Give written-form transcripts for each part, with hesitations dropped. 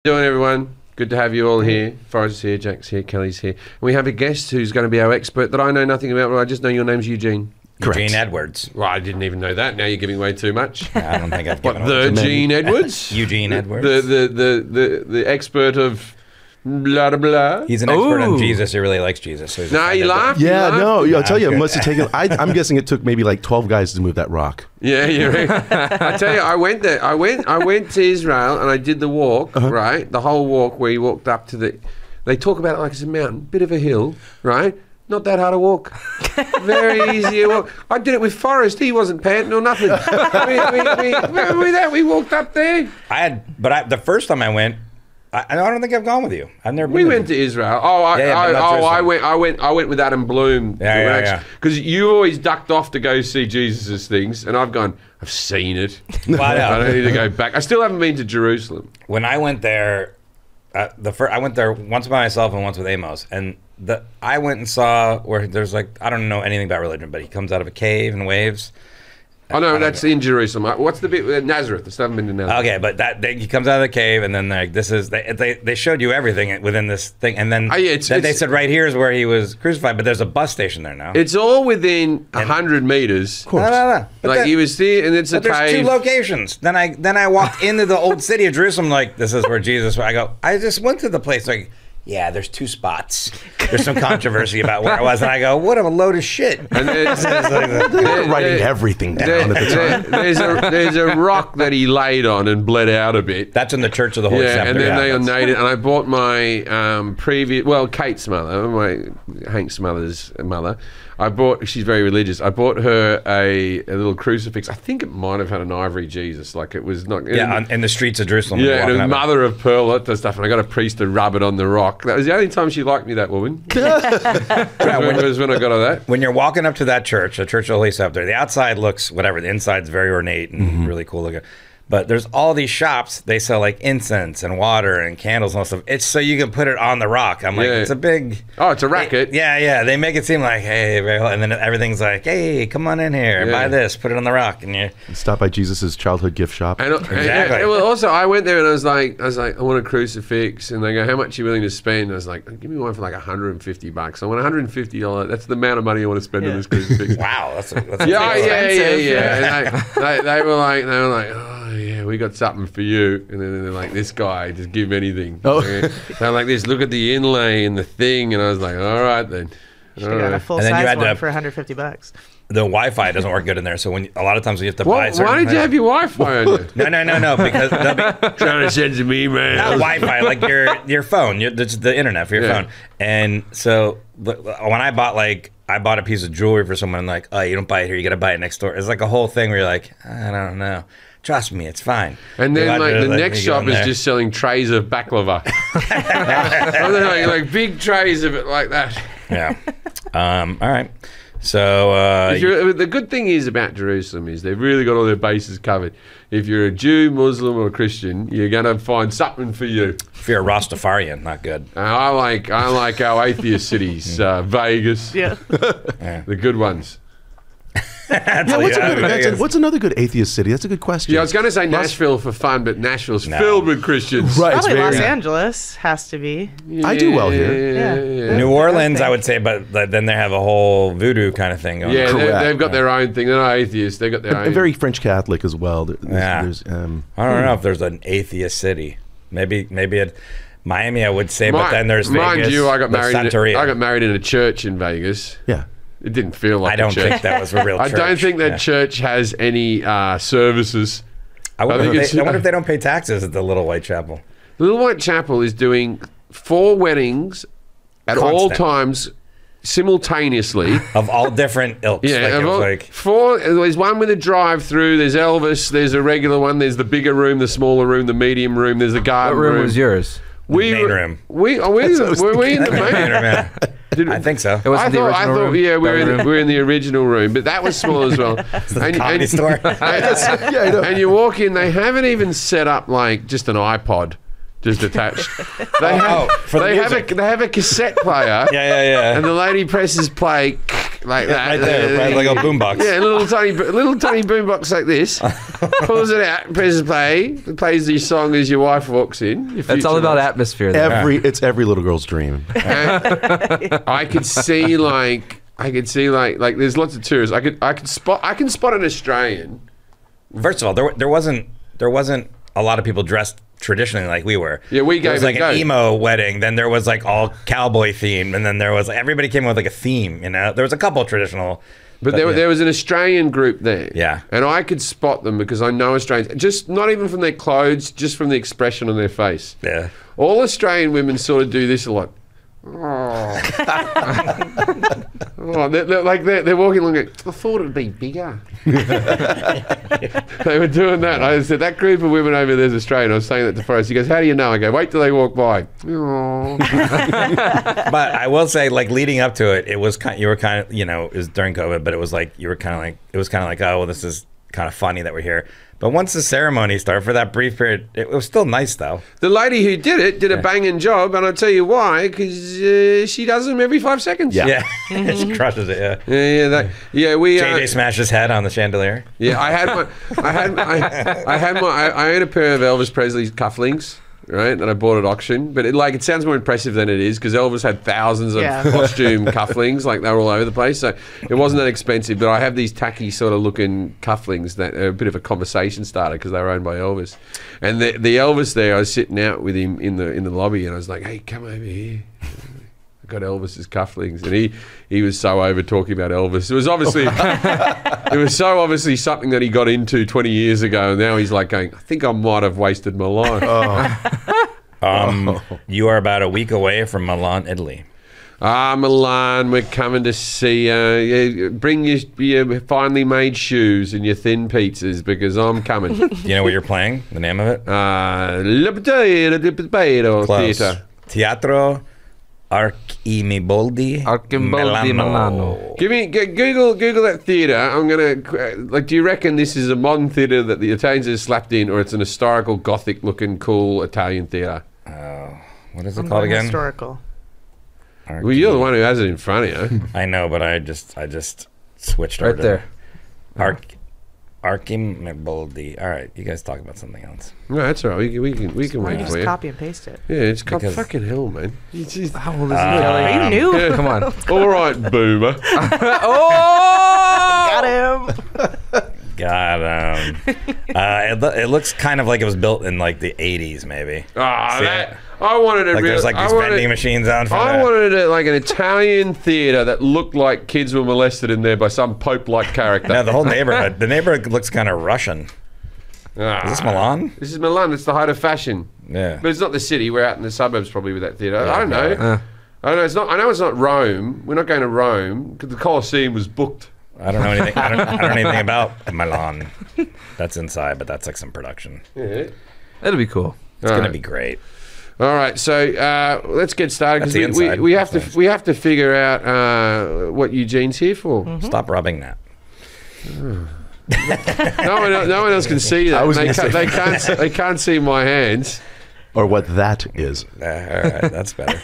Doing, everyone? Good to have you all here. Forrest's here, Jack's here, Kelly's here. We have a guest who's going to be our expert that I know nothing about. Well, I just know your name's Eugene. Correct. Eugene Edwards. Well, I didn't even know that. Now you're giving away too much. I don't think I've given away too much. Gene Edwards? Eugene Edwards. The expert of blah, blah, blah. He's an expert on Jesus. He really likes Jesus. So no, you laughed? Yeah, no, I'll tell you, it must have taken... I'm guessing it took maybe like 12 guys to move that rock. Yeah, you're right. I tell you, I went there. I went to Israel and I did the walk, right? The whole walk where you walked up to the... They talk about it like it's a mountain, bit of a hill, right? Not that hard to walk. Very easy to walk. I did it with Forrest. He wasn't panting or nothing. we walked up there. The first time I went, I don't think I've gone with you. I've never been. We went to Israel. I went with Adam Bloom. Yeah. Because you always ducked off to go see Jesus' things, and I've gone, I've seen it. I don't need to go back. I still haven't been to Jerusalem. When I went there, I went there once by myself and once with Amos, and I went and saw where there's like, I don't know anything about religion, but he comes out of a cave and waves. Oh no, that's in Jerusalem. What's the bit with Nazareth? I still haven't been to Nazareth. Okay, but he comes out of the cave, and then like this is they showed you everything within this thing, and then they said right here is where he was crucified, but there's a bus station there now. It's all within 100 meters. Of course. No. Like he was there, and it's a cave. There's two locations. Then I walked into the old city of Jerusalem, like this is where Jesus. I just went to the place like. Yeah, there's two spots. There's some controversy about where I was, and I go, "What a load of shit!" And they're writing everything down at the time. There's a rock that he laid on and bled out a bit. That's in the Church of the Holy Sepulchre. And then they ornated it. And I bought my Kate's mother, Hank's mother's mother. She's very religious. I bought her a little crucifix. I think it might have had an ivory Jesus. Like it was not... in the streets of Jerusalem. Yeah, and it was mother of pearl, that type of stuff. And I got a priest to rub it on the rock. That was the only time she liked me, that woman. was when I got her that. When you're walking up to that church, the Church of the Holy Sepulchre, the outside looks whatever. The inside's very ornate and really cool looking. But there's all these shops. They sell like incense and water and candles and all stuff. It's so you can put it on the rock. I'm like, it's a big... Oh, it's a racket. Yeah. They make it seem like, hey, and then everything's like, hey, come on in here, buy this, put it on the rock, and you stop by Jesus's childhood gift shop. Exactly. Well, also, I went there and I was like, I want a crucifix, and they go, how much are you willing to spend? I was like, give me one for like $150. I want $150. That's the amount of money I want to spend on this crucifix. Wow, that's yeah. And they were like, oh. Yeah, we got something for you. And then they're like, this guy, just give him anything. Oh. They're like this, look at the inlay and the thing. And I was like, all right then. You should have got a full-size one for $150. The Wi-Fi doesn't work good in there, so a lot of times you have to buy certain... Why did you have your Wi-Fi on you? No, because they'll be... Trying to send some emails. Not Wi-Fi, like your phone, the internet for your phone. And so when I bought a piece of jewelry for someone, like, oh, you don't buy it here, you got to buy it next door. It's like a whole thing where you're like, I don't know. Trust me, it's fine. And then the next shop is just selling trays of baklava. like big trays of it like that. Yeah. All right. So the good thing is about Jerusalem is they've really got all their bases covered. If you're a Jew, Muslim, or Christian, you're going to find something for you. If you're a Rastafarian, not good. I like our atheist cities, Vegas. Yeah. The good ones. What's another good atheist city? That's a good question. Yeah, I was going to say Nashville for fun, but Nashville's filled with Christians. Right, probably Los Angeles has to be. Yeah, I do well here. Yeah. New Orleans, I would say, but then they have a whole voodoo kind of thing going on. Yeah, they've got their own thing. They're not atheists. They've got their own. And very French Catholic as well. I don't know if there's an atheist city. Maybe Miami, I would say, but then there's Vegas. Mind you, I got married in a church in Vegas. Yeah. It didn't feel like I don't think that was a real church. I don't think that church has any services. I wonder if they don't pay taxes at the Little White Chapel. The Little White Chapel is doing 4 weddings at all times simultaneously. Of all different ilks. Yeah, 4. There's one with a drive-through. There's Elvis. There's a regular one. There's the bigger room, the smaller room, the medium room. There's a garden room. What room was yours? The main room. Were we in the main room? I think so. I thought, yeah, we're in the original room, but that was small as well. The comedy store. And you walk in, they haven't even set up like just an iPod just attached. They have a cassette player. Yeah. And the lady presses play. like that. Right there, right, like a boombox. Yeah, a little tiny boombox like this. Pulls it out, presses play, plays the song as your wife walks in. It's all about atmosphere. It's every little girl's dream. I could see like there's lots of tourists. I can spot an Australian. First of all, there wasn't a lot of people dressed traditionally like we were. Yeah, we There gave was like it an go. emo wedding, then there was like all cowboy themed, and then there was like, everybody came with like a theme, you know? There was a couple traditional. But there was an Australian group there. Yeah. And I could spot them because I know Australians. Just not even from their clothes, just from the expression on their face. Yeah. All Australian women sort of do this a lot. They're walking along. I thought it'd be bigger. They were doing that. I said that group of women over there's Australian. I was saying that to Forrest. He goes, "How do you know?" I go, "Wait till they walk by." But I will say, like leading up to it, it was kind. You were kind of, it was during COVID, but it was like you were kind of like it was kind of like, oh, well, this is kind of funny that we're here. But once the ceremony started, for that brief period, it was still nice, though. The lady who did it did a banging job, and I'll tell you why, because she does them every 5 seconds. Yeah. She crushes it, Yeah, we... JJ smashed his head on the chandelier. Yeah, I own a pair of Elvis Presley's cufflinks, right, that I bought at auction, but it sounds more impressive than it is, because Elvis had thousands of costume cufflinks, like they were all over the place, so it wasn't that expensive. But I have these tacky sort of looking cufflinks that are a bit of a conversation starter because they were owned by Elvis. And the Elvis there, I was sitting out with him in the lobby, and I was like, "Hey, come over here." Got Elvis's cufflinks, and he was so over talking about Elvis. It was so obviously something that he got into 20 years ago, and now he's like going, "I think I might have wasted my life." You are about a week away from Milan, Italy. Milan, we're coming to see you. Bring your finely made shoes and your thin pizzas because I'm coming. Do you know what you're playing? The name of it? Close. Theater. Teatro Archimboldi Milano. Google that theatre. I'm gonna do you reckon this is a modern theatre that the Italians have slapped in, or it's an historical, Gothic-looking, cool Italian theatre? What is it called again? Historical. Well, you're the one who has it in front of you. I know, but I just switched Right over there. Archimboldi. All right, you guys talk about something else. No, that's all right. We can Why wait don't you for just you. copy and paste it? Yeah, it's Because- fucking hell, man. It's just, How old is he, Kelly? You knew. yeah. Come on. All right, boomer. Got him. God, it looks kind of like it was built in like the 80s, maybe. I wanted it Like there's like these vending machines out in front I of it. wanted it like an Italian theatre that looked like kids were molested in there by some Pope-like character. No, the whole neighborhood. The neighborhood looks kind of Russian. Is this Milan? This is Milan. It's the height of fashion. Yeah. But it's not the city. We're out in the suburbs probably with that theatre. I don't know. I don't know. It's not. I know it's not Rome. We're not going to Rome because the Colosseum was booked. I don't know anything. I don't know anything about Milan. That's inside, but that's like some production. Yeah. That'll be cool. It's gonna be great. All right, so let's get started That's the because inside. we have That's to we have to figure out what Eugene's here for. Stop rubbing that. No one else can see that. I was gonna say- They can't see my hands. Or what that is. All right, that's better.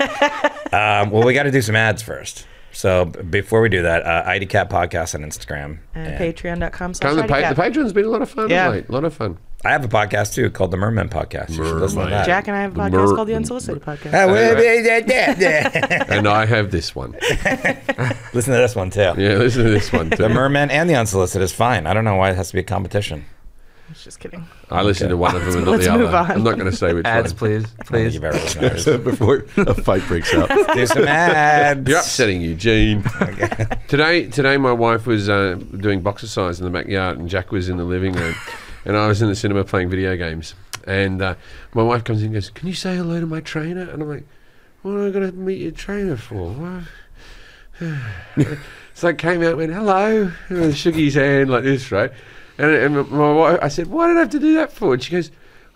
Well, we got to do some ads first. So before we do that, IDCat Podcast on Instagram. And The patreon.com/IDCat. Patreon's been a lot of fun. Yeah. Mate. A lot of fun. I have a podcast too called the Merman Podcast. You should listen to that. Jack and I have a podcast called The Unsolicited Podcast. And I have this one. Listen to this one too. Yeah, listen to this one too. The Merman and the Unsolicited is fine. I don't know why it has to be a competition. I was just kidding. I listened to one of them and not Let's the other. move on. I'm not going to say which Ads, one. please. I don't think Please. you've ever listened to ours. Before a fight breaks out. Do some ads. You're upsetting Eugene. Today my wife was doing boxercise in the backyard and Jack was in the living room and I was in the cinema playing video games. And my wife comes in and goes, "Can you say hello to my trainer?" And I'm like, "What am I going to meet your trainer for?" What? So I came out and went, "Hello," and I shook his hand like this, right? And my wife, I said, "Why did I have to do that for?" And she goes,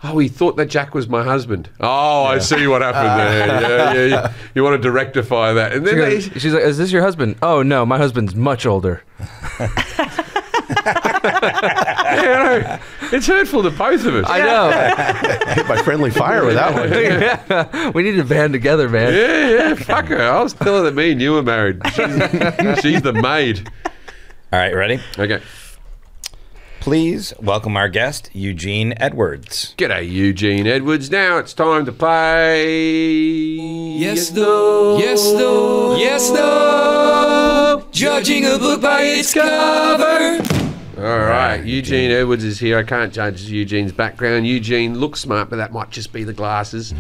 "Oh, he thought that Jack was my husband." Oh, I see what happened there. Yeah. You wanted to rectify that. And then She's like, "Is this your husband?" "Oh, no, my husband's much older." It's hurtful to both of us. I know. Hit by friendly fire with that one. Yeah. We need to band together, man. Yeah, fuck her. I was telling her that me and you were married. She's the maid. All right, ready? Okay. Please welcome our guest, Eugene Edwards. G'day, Eugene Edwards. Now it's time to play. Yes, no. Yes, no. Yes, no. Judging a book by its cover. All right, Eugene Edwards is here. I can't judge Eugene's background. Eugene looks smart, but that might just be the glasses.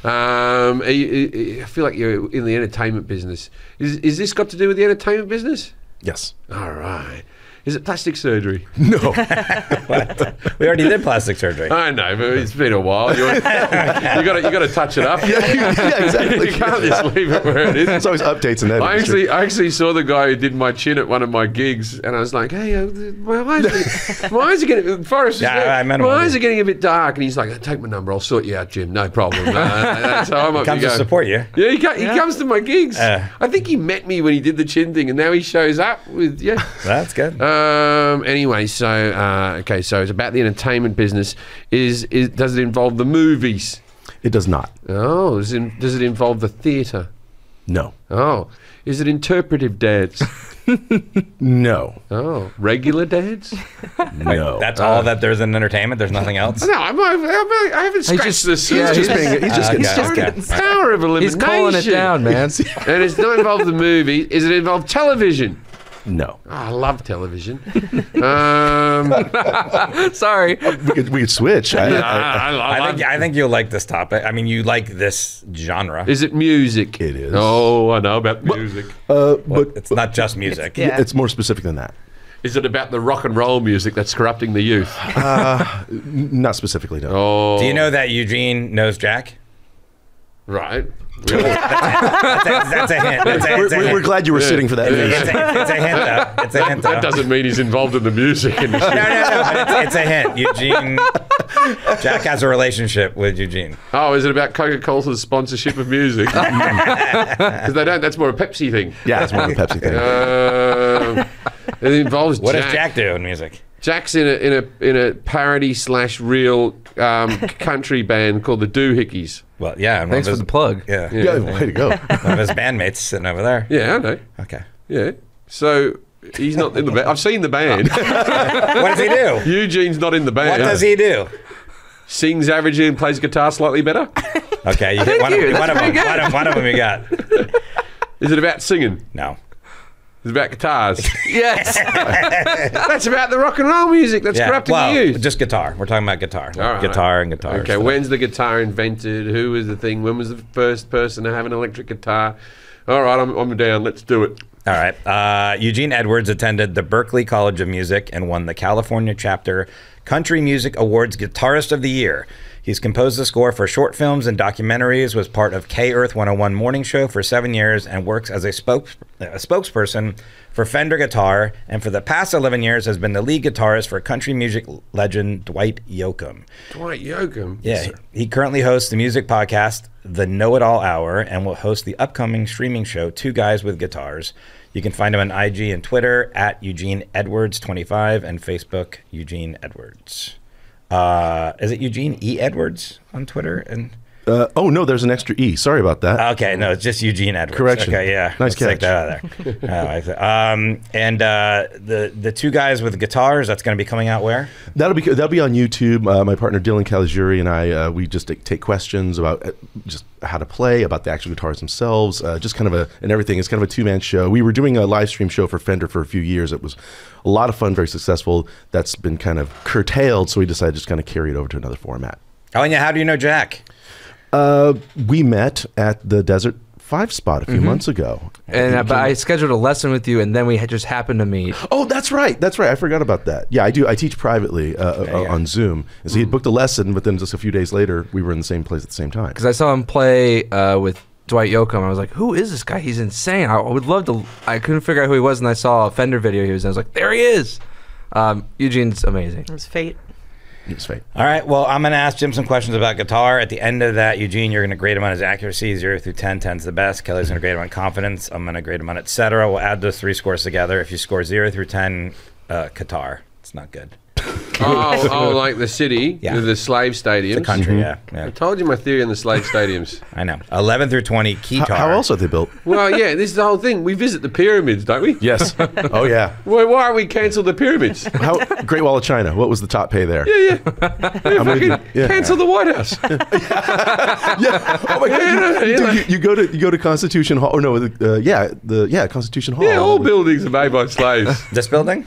I feel like you're in the entertainment business. Is this got to do with the entertainment business? Yes. All right. Is it plastic surgery? No. What? We already did plastic surgery. I know, but it's been a while. You got to touch it up. Yeah, exactly. You can't just leave it where it is. It's always updates and edits. I actually saw the guy who did my chin at one of my gigs, and I was like, "Hey, my eyes are getting." Forrest, I met him my one eyes day. are getting a bit dark, and he's like, "Take my number, I'll sort you out, Jim. No problem." So I'm up Comes to support you. Yeah, he comes to my gigs. I think he met me when he did the chin thing, and now he shows up with That's good. Anyway, so okay, so it's about the entertainment business. Does it involve the movies? It does not. Oh, does it involve the theatre? No. Oh, is it interpretive dance? No. Oh, regular dance? No. That's all that there's in entertainment. There's nothing else. No, I haven't scratched just- the yeah, surface. He's just getting started. Power of elimination. He's calling it down, man. And it's not involved the movie. Is it involved television? No. Oh, I love television. Sorry. We could switch. I think you'll like this topic. I mean, you like this genre. Is it music? It is. Oh, I know about music. But It's not just music. Yeah. it's more specific than that. Is it about the rock and roll music that's corrupting the youth? Not specifically, no. Oh, Do you know that Eugene knows Jack? right. That's a hint. We're glad you were sitting for that. It's a hint, though. It's a hint, though. That doesn't mean he's involved in the music industry. No. But it's a hint. Eugene. Jack has a relationship with Eugene. Oh, is it about Coca-Cola's sponsorship of music? Because they don't. That's more a Pepsi thing. Yeah, it's more of a Pepsi thing. It involves What Jack. does Jack do in music? Jack's in a parody / real country band called the Doohickeys. Well, yeah. Thanks for the plug. Yeah. Yeah, way to go. One of his bandmates sitting over there. Yeah, I know. Okay. Yeah. So he's not in the band. I've seen the band. What does he do? Eugene's not in the band. What does he do? Sings averagely and plays guitar slightly better. Okay, you hit one of them. One of them you got. Is it about singing? No. Is it about guitars? Yes. That's about the rock and roll music that's corrupting well, the youth. just guitar. We're talking about guitar. All right. Guitar and guitar. Okay, stuff. when's the guitar invented? Who was the thing? When was the first person to have an electric guitar? All right, I'm down. Let's do it. All right. Eugene Edwards attended the Berklee College of Music and won the California Chapter Country Music Awards Guitarist of the Year. He's composed the score for short films and documentaries, was part of K-Earth 101 morning show for 7 years, and works as a spokesperson for Fender Guitar, and for the past 11 years has been the lead guitarist for country music legend Dwight Yoakam. Dwight Yoakam? Yeah, he currently hosts the music podcast, The Know-It-All Hour, and will host the upcoming streaming show, Two Guys with Guitars. You can find him on IG and Twitter at Eugene Edwards25 and Facebook Eugene Edwards. Is it Eugene E. Edwards on Twitter? And Oh, no, there's an extra E. Sorry about that. okay, no, it's just Eugene Edwards. Correction. Okay, yeah. Nice Let's take catch. that out of there. The Two Guys with Guitars, that's going to be coming out where? That'll be on YouTube. My partner Dylan Caligiuri and I, we just take questions about just how to play, about the actual guitars themselves, just kind of and everything. It's kind of a two-man show. We were doing a live stream show for Fender for a few years. It was a lot of fun, very successful. That's been kind of curtailed, so we decided to just kind of carry it over to another format. Oh, and yeah, how do you know Jack? We met at the Desert 5 spot a few months ago. And but I scheduled a lesson with you, and then we just happened to meet. Oh, that's right. I forgot about that. Yeah, I do. I teach privately on Zoom. And so he had booked a lesson, but then just a few days later, we were in the same place at the same time. Because I saw him play with Dwight Yoakam. I was like, who is this guy? He's insane. I would love to. I couldn't figure out who he was, and I saw a Fender video he was in. I was like, there he is. Eugene's amazing. It was fate. It's fate. All right, well, I'm going to ask Jim some questions about guitar. At the end of that, Eugene, you're going to grade him on his accuracy, 0 through 10. 10's the best. Kelly's going to grade him on confidence. I'm going to grade him on et cetera. We'll add those three scores together. If you score 0 through 10, guitar, it's not good. Oh, like the city, Yeah. the slave stadiums. The country, yeah. I told you my theory on the slave stadiums. I know. 11 through 20, Qatar. How else are they built? Well, yeah, this is the whole thing. We visit the pyramids, don't we? Yes. Oh yeah. Why aren't we cancel the pyramids? How Great Wall of China? What was the top pay there? Yeah, with you. fucking Yeah. cancel the White House. Yeah. Oh my God. Dude, you go to Constitution Hall. Or no, Constitution Hall. Yeah, all buildings are made by slaves. This building?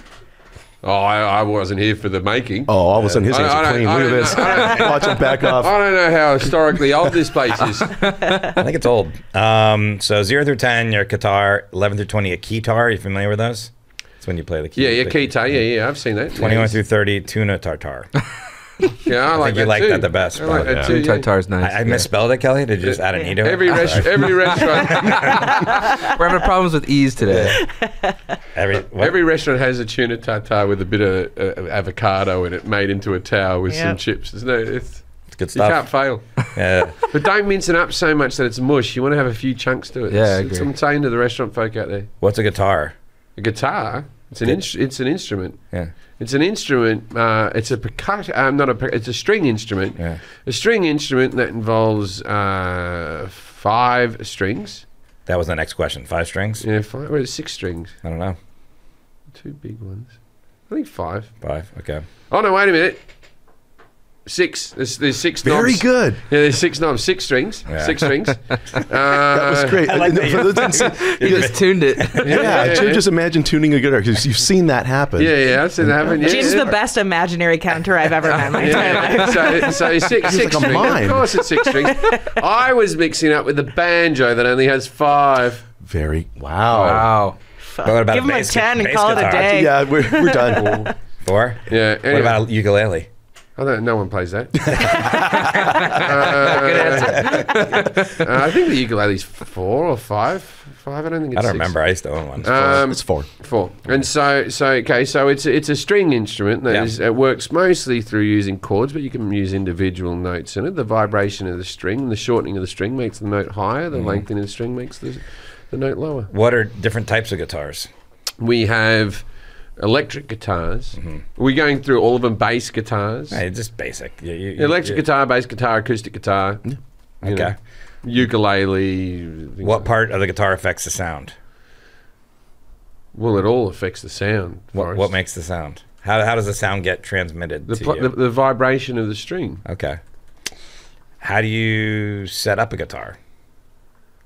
Oh, I wasn't here for the making. Oh, all of a sudden his hands I are don't- clean. I Look at don't- this. I don't- Watch him back off. I don't know how historically old this place is. I think it's old. So 0 through 10, you're Qatar. 11 through 20, a Qatar. You familiar with those? It's when you play the key. Yeah, the- Kita. Yeah, I've seen that. 21 yeah, through 30, tuna tartar. yeah, I like think you that like too. that the best, I like probably, that yeah. too. Two Yeah. tartars, nice. I misspelled it, Kelly. Did you just add an E to it? Every restaurant. We're having problems with ease today. Every restaurant has a tuna tartare with a bit of avocado in it, made into a towel with some Yep. chips. There's no, it's good you can't stuff. fail. Yeah. But don't mince it up so much that it's mush. You want to have a few chunks to it. Yeah, I It's- agree. I'm saying to the restaurant folk out there, What's a guitar? a guitar. It's an it's an instrument. Yeah. It's an instrument. It's a percussion. It's a string instrument. Yeah. A string instrument that involves 5 strings. That was the next question. 5 strings? Yeah, 5 or 6 strings. I don't know. 2 big ones. I think 5. 5. Okay. Oh no! Wait a minute. 6. There's 6 Very knobs. good. Yeah, there's 6 knobs. 6 strings. Yeah. 6 strings. That was great. I like that For those that didn't see- You just tuned it. yeah, just imagine tuning a guitar because you've seen that happen. Yeah, I've seen that happen. Yeah, Jim's yeah. the best imaginary counter I've ever met in my entire life. Yeah, so 6 like a strings. mime. Of course, it's 6 strings. I was mixing up with the banjo that only has 5. Very. Wow. Wow. But what about Give him a bass 10 and bass call it a guitar? day. Yeah, we're done. 4? Yeah. What Anyway, about ukulele? I don't. No one plays that. Good answer. I think the ukulele's 4 or 5. 5. I don't think it's I don't 6. remember. I used to own one. It's 4. 4. And so it's a string instrument that Yeah. it works mostly through using chords, but you can use individual notes in it. The vibration of the string, the shortening of the string makes the note higher. The lengthening of the string makes the note lower. What are different types of guitars? We have electric guitars. We're going through all of them. Bass guitars, Hey, just basic. electric guitar, bass guitar, acoustic guitar. you Okay. know, ukulele. What part of the guitar affects the sound? Well, it all affects the sound. What Forrest. makes the sound? How does the sound get transmitted to you? the vibration of the string. Okay. How do you set up a guitar?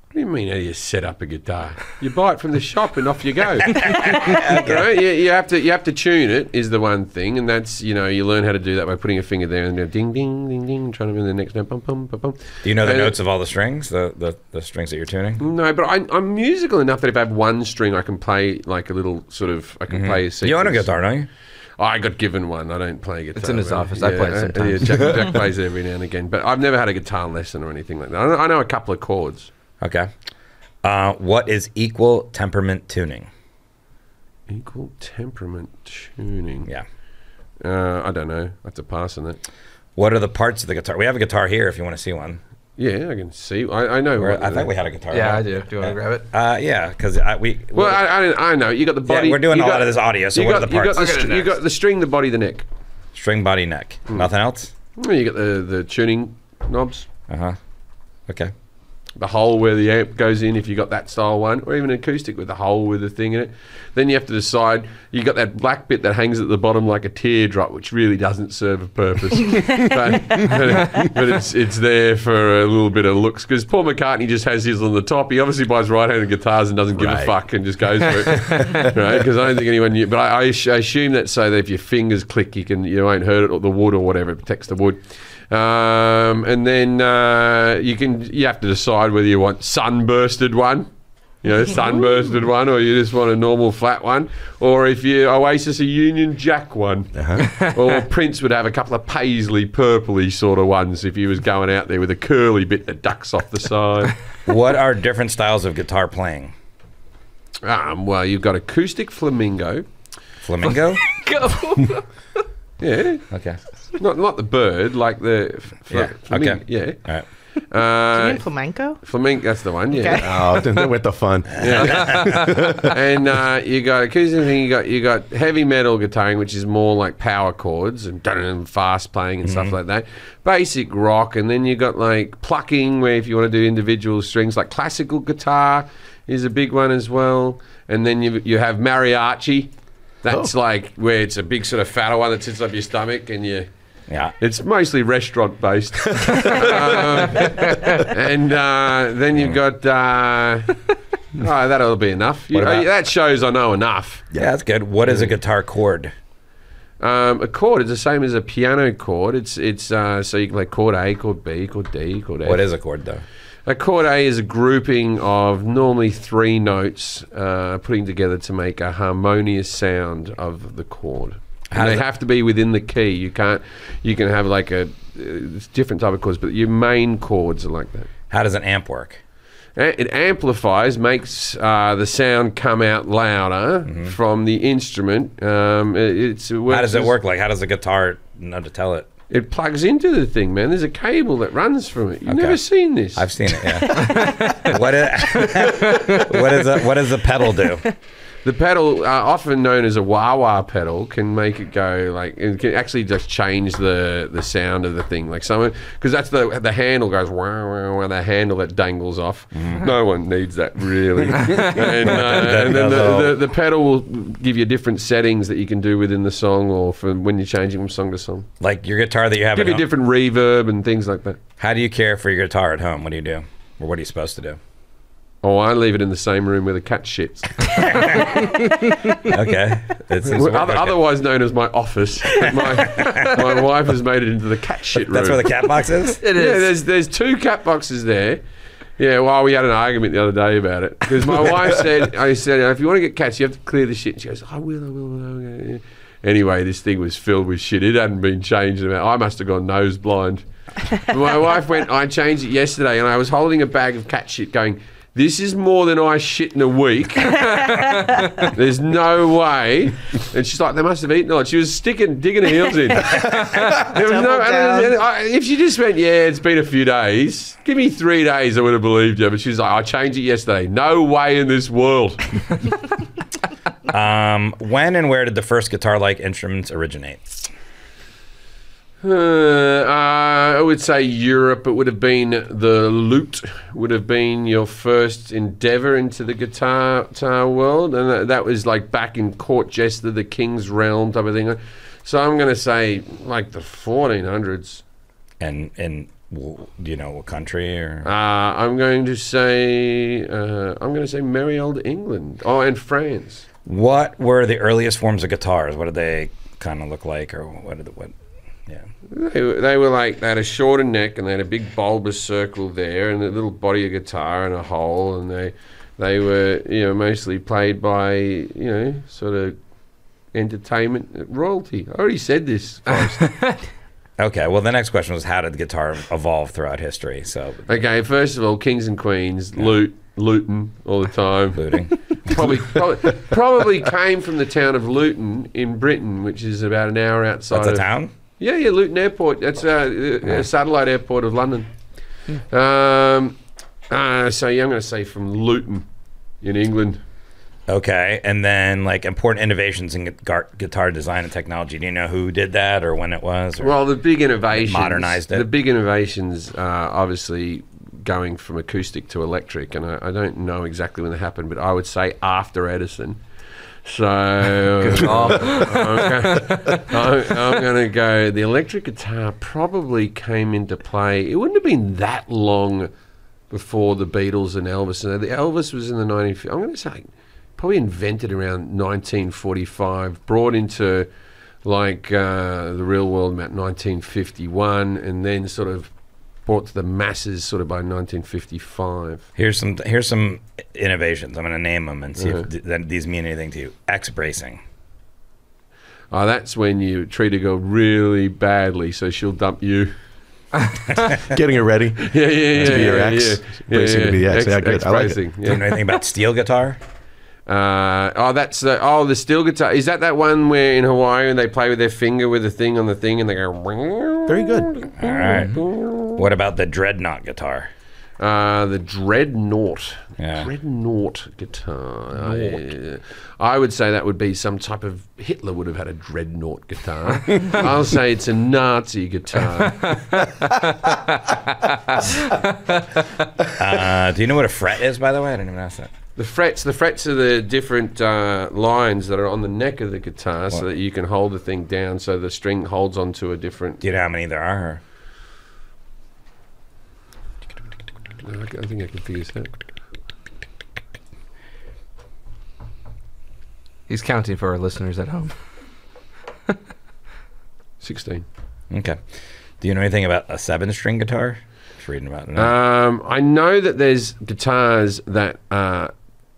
What do you mean? How do you set up a guitar? You buy it from the shop and off you go. Right? You have to tune it. Is the one thing, and that's you learn how to do that by putting a finger there and then ding ding ding ding, trying to do the next note, bum bum bum bum. Do you know the And- notes of all the strings, the strings that you're tuning? No, but I'm musical enough that if I have one string, I can play like a little sort of. I can play a sequence. You own a guitar, don't you? I got given one. I don't play guitar. It's in his man. office. I play it sometimes. Yeah, Jack plays it every now and again, but I've never had a guitar lesson or anything like that. I know a couple of chords. Okay. What is equal temperament tuning? Equal temperament tuning. Yeah. I don't know. I have to pass on that. What are the parts of the guitar? We have a guitar here if you want to see one. Yeah, I can see. I know. I think we had a guitar. Yeah, right? I do. Do you want to grab it? Yeah, because Well, I know. You got the body. we're doing you a got- lot of this audio, so you what got, are the parts? You got the string, the body, the neck. String, body, neck. Nothing else? Well, you got the tuning knobs, Uh-huh. Okay. the hole where the amp goes in if you got that style one, or even acoustic with the hole with the thing in it. Then you have to decide. You got that black bit that hangs at the bottom like a teardrop, which really doesn't serve a purpose, but it's there for a little bit of looks. Because Paul McCartney just has his on the top. He obviously buys right-handed guitars and doesn't give a Right. fuck and just goes for it, right? Because I don't think anyone knew. But I assume that so that if your fingers click, you won't hurt it or the wood or whatever. It protects the wood. And then you have to decide whether you want sunbursted one, sunbursted one, or you just want a normal flat one, or if you Oasis a Union Jack one, or Prince would have a couple of paisley purpley sort of ones if he was going out there with a curly bit that ducks off the side. What are different styles of guitar playing? Well, you've got acoustic flamingo. Flamingo? Go. Yeah, Okay. not the bird, like the Yeah, flamingo. okay. Yeah. All right. Do you mean flamenco? Flamenco, that's the one, yeah. Oh, then with the fun. And you got acoustic thing. You got heavy metal guitaring, which is more like power chords and fast playing and stuff like that. Basic rock, and then you got like plucking, where if you want to do individual strings, like classical guitar is a big one as well. And then you have mariachi. That's like where it's a big sort of fatter one that sits up your stomach, and it's mostly restaurant based. And then you've got. That'll be enough. That shows I know enough. Yeah, that's good. What is a guitar chord? A chord is the same as a piano chord. It's so you can play chord A, chord B, chord D, chord F. What is a chord though? A chord A is a grouping of normally 3 notes putting together to make a harmonious sound of the chord. And they have to be within the key. You can have like a different type of chords, but your main chords are like that. How does an amp work? It amplifies, makes the sound come out louder from the instrument. How does it work? Like, how does the guitar know to tell it? It plugs into the thing, man. There's a cable that runs from it. You've never seen this. I've seen it, yeah. What does the pedal do? The pedal, often known as a wah-wah pedal, can make it go like, it can actually just change the sound of the thing. Like because that's the handle goes wah wah wah, the handle that dangles off. No one needs that really. And then the pedal will give you different settings that you can do within the song, or for when you're changing from song to song. Like your guitar that you have. Give you different reverb and things like that. How do you care for your guitar at home? What do you do, or what are you supposed to do? Oh, I leave it in the same room where the cat shits. Okay. Otherwise known as my office. My wife has made it into the cat shit room. That's where the cat box is? It is. There's 2 cat boxes there. Yeah, well, we had an argument the other day about it. Because my wife said, if you want to get cats, you have to clear the shit. And she goes, I will. Anyway, this thing was filled with shit. It hadn't been changed. I must have gone nose blind. My wife went, I changed it yesterday, and I was holding a bag of cat shit going, this is more than I shit in a week. There's no way. And she's like, they must have eaten it. She was digging her heels in. There was if she just went, it's been a few days, give me 3 days, I would have believed you. But she's like, I changed it yesterday. No way in this world. When and where did the first guitar-like instruments originate? I would say Europe. It would have been the lute. Would have been your first endeavour into the guitar world, and that was like back in court jester, the king's realm type of thing. So I'm going to say like the 1400s. And do you know what country or? I'm going to say merry old England. Oh, and France. What were the earliest forms of guitars? What did they kind of look like, or what? Yeah. They were like, they had a shorter neck and they had a big bulbous circle there and a little body of guitar and a hole, and they were mostly played by sort of entertainment royalty. I already said this. Okay, well the next question was, how did the guitar evolve throughout history? So okay, first of all, kings and queens, looting all the time. Looting. Probably came from the town of Luton in Britain, which is about an hour outside. That's a town? Yeah, Luton Airport. That's a satellite airport of London. So I'm going to say from Luton in England. Okay, and then like important innovations in guitar design and technology. Do you know who did that or when it was? Well, the big innovations. Modernized it. The big innovations are obviously going from acoustic to electric, and I don't know exactly when they happened, but I would say after Edison. So I'm going to go, the electric guitar probably came into play. It wouldn't have been that long before the Beatles and Elvis. The Elvis was in the 1950s. I'm going to say probably invented around 1945, brought into like the real world about 1951, and then sort of brought to the masses sort of by 1955. Here's some innovations. I'm going to name them and see if these mean anything to you. X-bracing. Oh, that's when you treat a girl really badly, so she'll dump you. Getting her ready. Yeah. To be your ex. Bracing to be the ex. Yeah, good. I like it. Do you know anything about steel guitar? That's the steel guitar. Is that one where in Hawaii when they play with their finger with the thing on the thing and they go? Very good. All right. What about the dreadnought guitar? The dreadnought. Yeah. Dreadnought guitar. I would say that would be some type of Hitler would have had a dreadnought guitar. I'll say it's a Nazi guitar. Do you know what a fret is, by the way? I didn't even ask that. The frets are the different lines that are on the neck of the guitar, so that you can hold the thing down, so the string holds onto a different. Do you know how many there are? I think I can figure this out. He's counting for our listeners at home. 16. Okay. Do you know anything about a 7-string guitar? Just reading about it. I know that there's guitars that are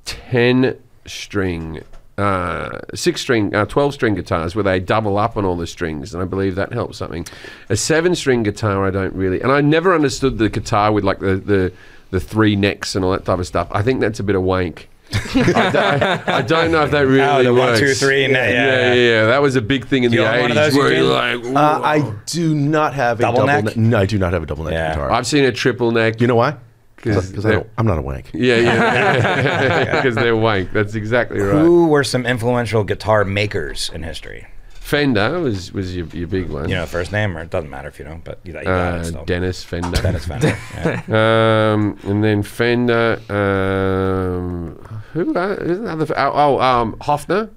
10-string, 6-string, 12-string guitars where they double up on all the strings, and I believe that helps something. A 7-string guitar, I don't really, and I never understood the guitar with like the 3 necks and all that type of stuff. I think that's a bit of wank. I don't know if that really the works. 1, 2, 3. Yeah. That was a big thing in the You own one of 80s. those, Where Eugene? you're like, I do not have a Double double neck? No, I do not have a double neck Yeah. guitar. I've seen a triple neck. You know why? 'Cause Because they're- I'm not a wank. Yeah. Because they're wank. That's exactly right. Who were some influential guitar makers in history? Fender was your big one. You know, first name, or it doesn't matter if you don't, but you got it still. Dennis Fender. Dennis Fender. Yeah. And then Fender. Who? Isn't that Hofner.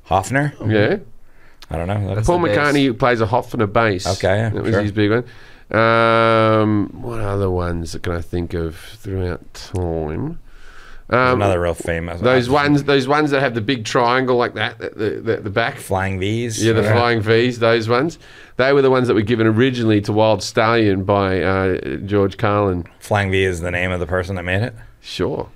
Hofner? Yeah. I don't know. That's Paul the bass. McCartney plays a Hofner bass. Okay, yeah, that was sure. his big one. What other ones can I think of throughout time? another real famous. Those ones that have the big triangle like that, the back. Flying V's. Yeah, the Flying V's, those ones. They were the ones that were given originally to Wild Stallion by George Carlin. Flying V is the name of the person that made it. Sure.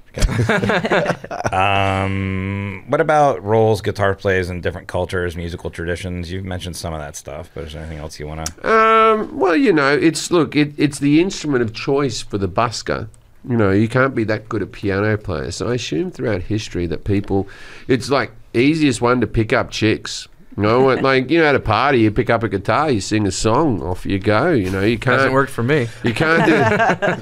What about roles guitar plays in different cultures, musical traditions? You've mentioned some of that stuff, but is there anything else you want to? Well, you know, it's the instrument of choice for the busker. You know, you can't be that good a piano player. So I assume throughout history that people, it's like easiest one to pick up chicks. You know, like, you know, at a party, you pick up a guitar, you sing a song, off you go. You know, you can't. Hasn't worked for me. You can't do.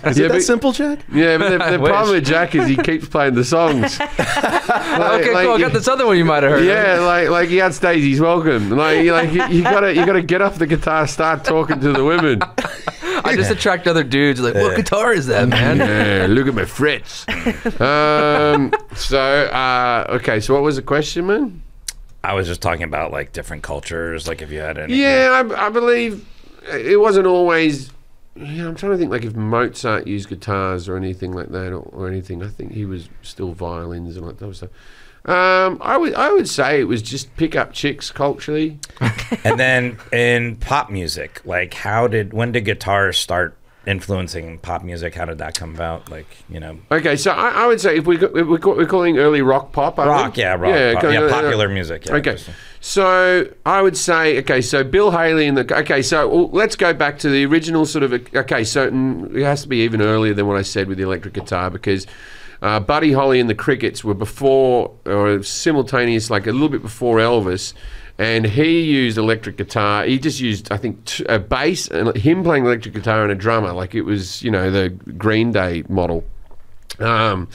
Is it that simple, Jack? Yeah, but the problem with Jack is he keeps playing the songs. Okay, cool. I got this other one you might have heard. Yeah, like he outstays his welcome. You gotta get off the guitar, start talking to the women. I just attract other dudes. Like, what guitar is that, man? Yeah, look at my frets. Okay, so what was the question, man? I was just talking about like different cultures, like if you had any. Yeah, I believe it wasn't always. Yeah, I'm trying to think like if Mozart used guitars or anything like that, or anything. I think he was still violins and like that stuff. I would say it was just pick up chicks culturally. And then in pop music, like when did guitars start influencing pop music? How did that come about? Like, you know. Okay, so I would say if we're calling early rock pop. Rock, yeah, popular music. Yeah, okay, so I would say, okay, so Bill Haley let's go back to the original sort of, okay, so it has to be even earlier than what I said with the electric guitar, because Buddy Holly and the Crickets were before, or simultaneous, like a little bit before Elvis, and he used electric guitar. He just used, I think, a bass, and him playing electric guitar and a drummer, like it was, you know, the Green Day model. That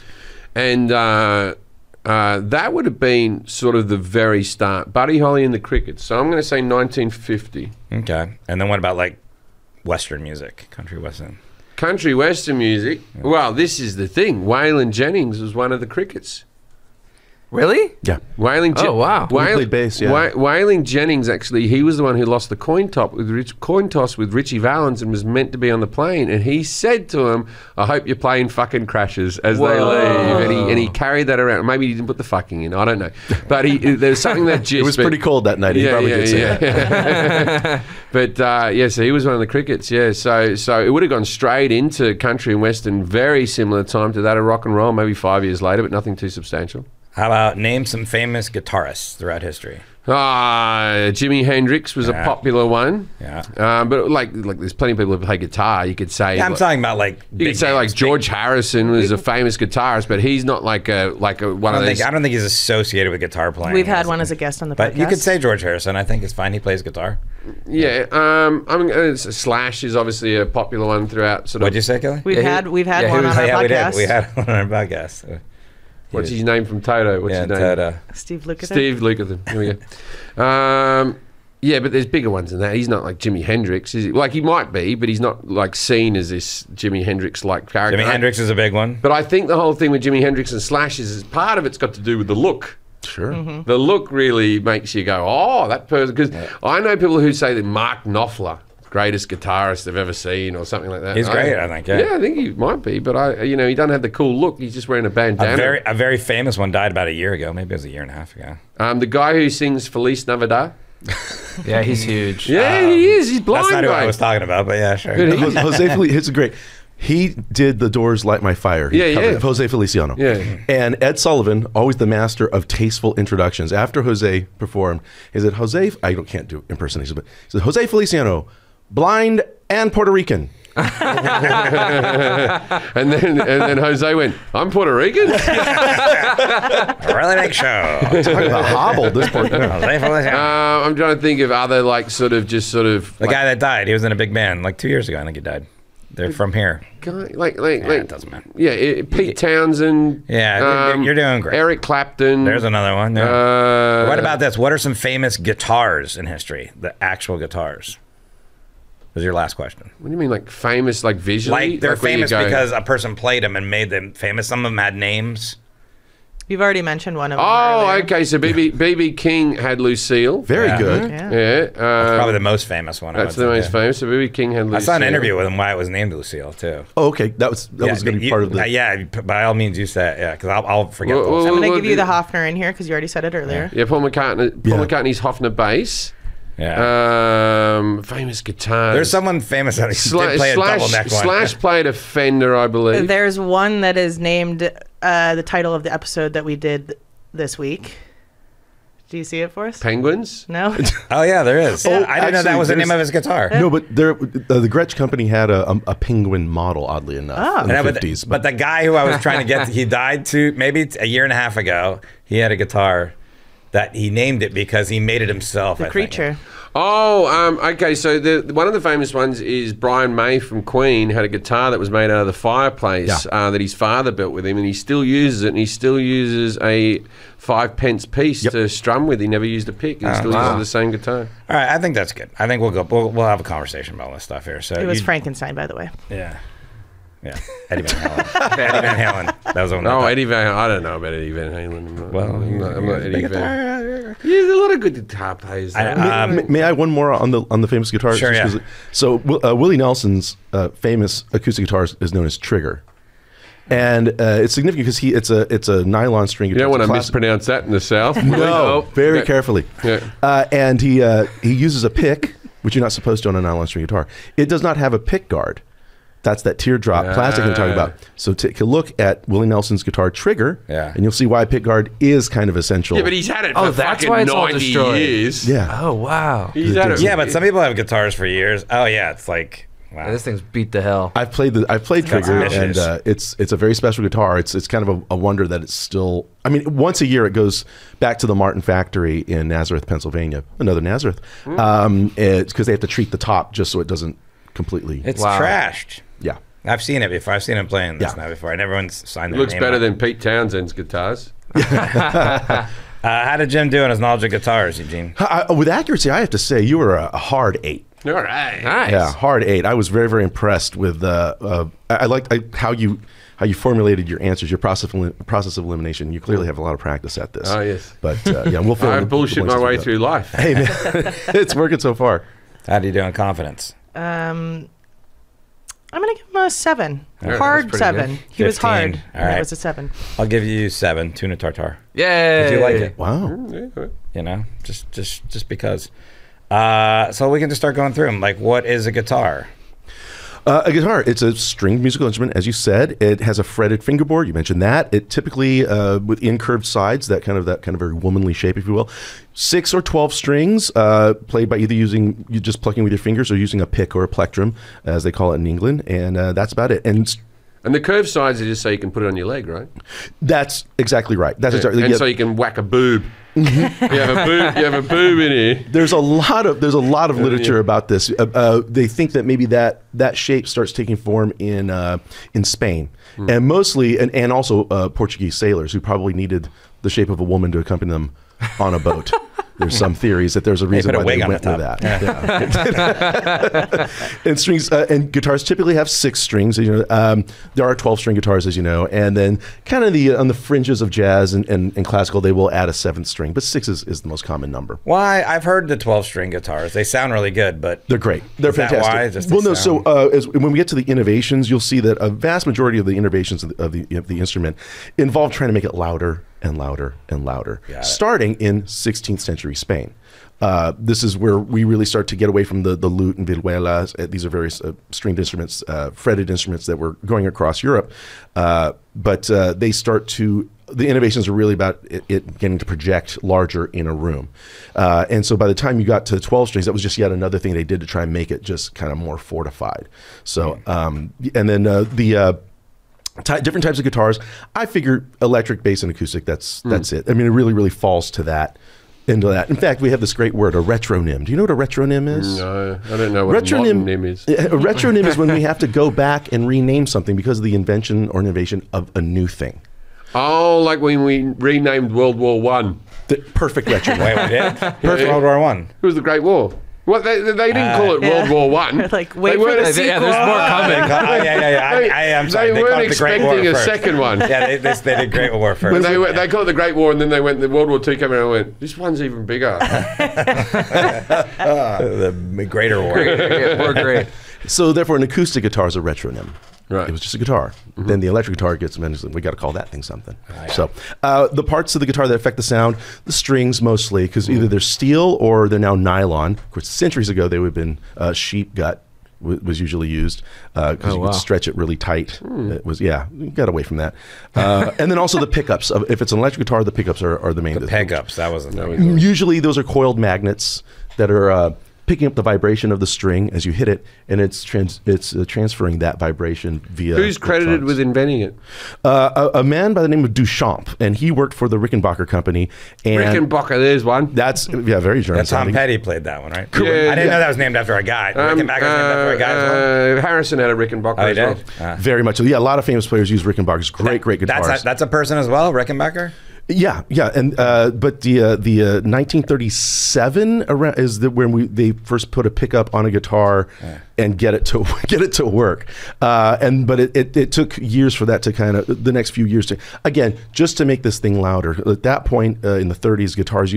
would have been sort of the very start. Buddy Holly and the Crickets. So I'm going to say 1950. Okay. And then what about like Western music, country Western? Country Western music. Yeah. Well, this is the thing. Waylon Jennings was one of the Crickets. Really? Yeah. Oh, wow. He played bass, yeah. Waylon Jennings, actually, he was the one who lost the coin toss with Richie Valens and was meant to be on the plane. And he said to him, I hope your plane fucking crashes as they leave. And he carried that around. Maybe he didn't put the fucking in. I don't know. But there's something that just... It was pretty cold that night. He probably did say that. But, so he was one of the Crickets, yeah. So it would have gone straight into country and Western, very similar time to that of rock and roll, maybe 5 years later, but nothing too substantial. How about name some famous guitarists throughout history? Jimi Hendrix was a popular one. Yeah. But like there's plenty of people who play guitar. You could say. Yeah, I'm talking about like. You could say like George Harrison was a famous guitarist, but he's not like a one of those. I don't think he's associated with guitar playing. We've had one as a guest on the podcast. But you could say George Harrison. I think it's fine. He plays guitar. Yeah. I mean, Slash is obviously a popular one throughout. Sort of. What'd you say, Kelly? We've had one on our podcast. We had one on our podcast. What's his name from Toto? What's his name? Toto. Steve Lukather. Steve Lukather. Here we go. Yeah, but there's bigger ones than that. He's not like Jimi Hendrix. Is he? Like he might be, but he's not like seen as this Jimi Hendrix-like character. Jimi Hendrix is a big one. But I think the whole thing with Jimi Hendrix and Slash is part of it's got to do with the look. Sure. The look really makes you go, oh, that person. Because I know people who say that Mark Knopfler, greatest guitarist they've ever seen, or something like that. He's great, I think. Yeah, I think he might be, but he doesn't have the cool look. He's just wearing a bandana. A very famous one died about a year ago. Maybe it was a year and a half ago. The guy who sings Feliz Navidad. Yeah, he's huge. Yeah, he is. He's blind. That's not who guy. I was talking about, but yeah, sure. Jose Feliciano, it's great. He did the Doors' "Light My Fire." He covered Jose Feliciano. Yeah. And Ed Sullivan, always the master of tasteful introductions. After Jose performed, he said, "Jose, I can't do impersonations, but he said, Jose Feliciano, blind and Puerto Rican." and then Jose went, "I'm Puerto Rican." Really big show. Talking about hobbled this point. I'm trying to think of other the guy that died. He was in a big band like 2 years ago. I think he died. They're from here. It doesn't matter. Yeah, Pete Townsend. Yeah, you're doing great. Eric Clapton. There's another one. Yeah. What about this? What are some famous guitars in history? The actual guitars. Was your last question? What do you mean, like famous, like visually? Like they're famous because a person played them and made them famous. Some of them had names. You've already mentioned one of them. Oh, earlier. Okay. So BB King had Lucille. Very good. Yeah. That's probably the most famous one. That's the most famous. So BB King had Lucille. I saw an interview with him why it was named Lucille too. Oh, okay. That was going to be part of the. Yeah, by all means, you say it. Yeah, because I'll forget. I'm going to give you the Hofner in here because you already said it earlier. Yeah, Paul McCartney's Hofner bass. Yeah. Famous guitars. There's someone famous that did play a double neck one. Slash played a Fender, I believe. There's one that is named the title of the episode that we did this week. Do you see it for us? Penguins? No. Oh yeah, there is. Oh, I didn't know that was the name of his guitar. No, but the Gretsch company had a penguin model, oddly enough, in the 50s. But the guy who I was trying to get, he died maybe a year and a half ago. He had a guitar that he named it because he made it himself. The Creature. Okay. So one of the famous ones is Brian May from Queen had a guitar that was made out of the fireplace that his father built with him, and he still uses it. And he still uses a 5-pence piece to strum with. He never used a pick. He still uses the same guitar. All right, I think that's good. I think we'll go. We'll have a conversation about all this stuff here. So it was Frankenstein, by the way. Yeah. Yeah, Eddie Van Halen. Eddie Van Halen. That was one. Eddie Van Halen. I don't know about Eddie Van Halen. I'm not Eddie Van Halen. There's a lot of good guitar players. May I one more on the famous guitar? Sure, yeah. So Willie Nelson's famous acoustic guitar is known as Trigger. And it's significant because it's a nylon string guitar. You don't want to mispronounce that in the South. No, very carefully. Yeah. And he uses a pick, which you're not supposed to on a nylon string guitar. It does not have a pick guard. That's that teardrop plastic I'm talking about. So take a look at Willie Nelson's guitar Trigger, and you'll see why a pick guard is kind of essential. Yeah, but he's had it for fucking 90 years. Yeah. Oh, wow. He's had it. Yeah, but some people have guitars for years. Oh, yeah, it's like... Wow. Yeah, this thing's beat to hell. I've played Trigger, and it's a very special guitar. It's kind of a wonder that it's still. I mean, once a year it goes back to the Martin factory in Nazareth, Pennsilvania. Another Nazareth. It's because they have to treat the top just so it doesn't completely. It's trashed. Yeah, I've seen it before. I've seen him playing this now before, and everyone's signed their looks name better on. than Pete Townsend's guitars. How did Jim do in his knowledge of guitars, Eugene? With accuracy, I have to say you were a hard 8. All right. Nice. Yeah, hard 8. I was very, very impressed with I liked how you formulated your answers, your process of elimination. You clearly have a lot of practice at this. Oh yes. But we'll fill I in bullshit my way through life. Hey man, it's working so far. How do you do in confidence? I'm going to give him a 7. Right, hard 7. Good. He was 15. hard. All right. It was a 7. I'll give you 7. Tuna tartare. Yay. Did you like it? Wow. You know, just because. So we can just start going through them. Like, what is a guitar? A guitar, it's a stringed musical instrument, as you said. It has a fretted fingerboard. You mentioned that. It typically with incurved sides, that kind of very womanly shape, if you will. 6 or 12 strings, played by either you just plucking with your fingers or using a pick or a plectrum, as they call it in England, and that's about it. And the curved sides are just so you can put it on your leg, right? That's exactly right. That's exactly. And so you can whack a boob. You have a boob in here. There's a lot of literature about this. They think that maybe that shape starts taking form in Spain, and mostly and also Portuguese sailors who probably needed the shape of a woman to accompany them on a boat. There's some theories that there's a reason why they went with that. Yeah. And strings and guitars typically have 6 strings. There are 12-string guitars, as you know, and then kind of on the fringes of jazz and classical, they will add a 7th string, but 6 is the most common number. Why? I've heard the 12-string guitars. They sound really good, but they're great. They're fantastic. Why? When we get to the innovations, you'll see that a vast majority of the innovations of the instrument involve trying to make it louder and louder and louder, starting in 16th century Spain. This is where we really start to get away from the lute and vihuelas. These are various stringed instruments, fretted instruments that were going across Europe. But the innovations are really about it getting to project larger in a room. And so by the time you got to 12 strings, that was just yet another thing they did to try and make it just kind of more fortified. So, and then different types of guitars. I figure electric, bass, and acoustic. That's it. I mean, it really, really falls into that. In fact, we have this great word, a retronym. Do you know what a retronym is? No, I don't know what a modern nym is. A retronym is when we have to go back and rename something because of the invention or innovation of a new thing. Oh, like when we renamed World War One. The perfect retronym. Wait, we did? Perfect. World War One. It was the Great War. Well, they didn't call it World War One. Like, wait for the sequel. Yeah, there's more coming. I'm sorry. They weren't called it the Great War expecting a first. second one. Yeah, they did Great War first. When they called it the Great War, and then they went, the World War II came around and went, this one's even bigger. The Greater War. We're great. So therefore, an acoustic guitar is a retronym. Right. It was just a guitar. Then the electric guitar gets mentioned. We got to call that thing something. So the parts of the guitar that affect the sound, the strings mostly, because either they're steel or they're now nylon. Of course, centuries ago they would have been sheep gut was usually used because you could stretch it really tight. It was we got away from that. And then also the pickups. If it's an electric guitar, the pickups are the main. The pickups. That was the thing. Usually those are coiled magnets that are picking up the vibration of the string as you hit it, and it's transferring that vibration via. Who's credited with inventing it? A man by the name of Duchamp, and he worked for the Rickenbacker Company. And Rickenbacker, there's one. That's very German. Tom Petty played that one, right? Yeah, I didn't know that was named after a guy. Rickenbacker's named after a guy as well. Harrison had a Rickenbacker as well. Very much. Yeah, a lot of famous players use Rickenbackers. Great guitars. That's a person as well, Rickenbacker? Yeah, and but the 1937 around is when they first put a pickup on a guitar and get it to work, but it took years for that to kind of the next few years to again just to make this thing louder. At that point in the 30s, guitars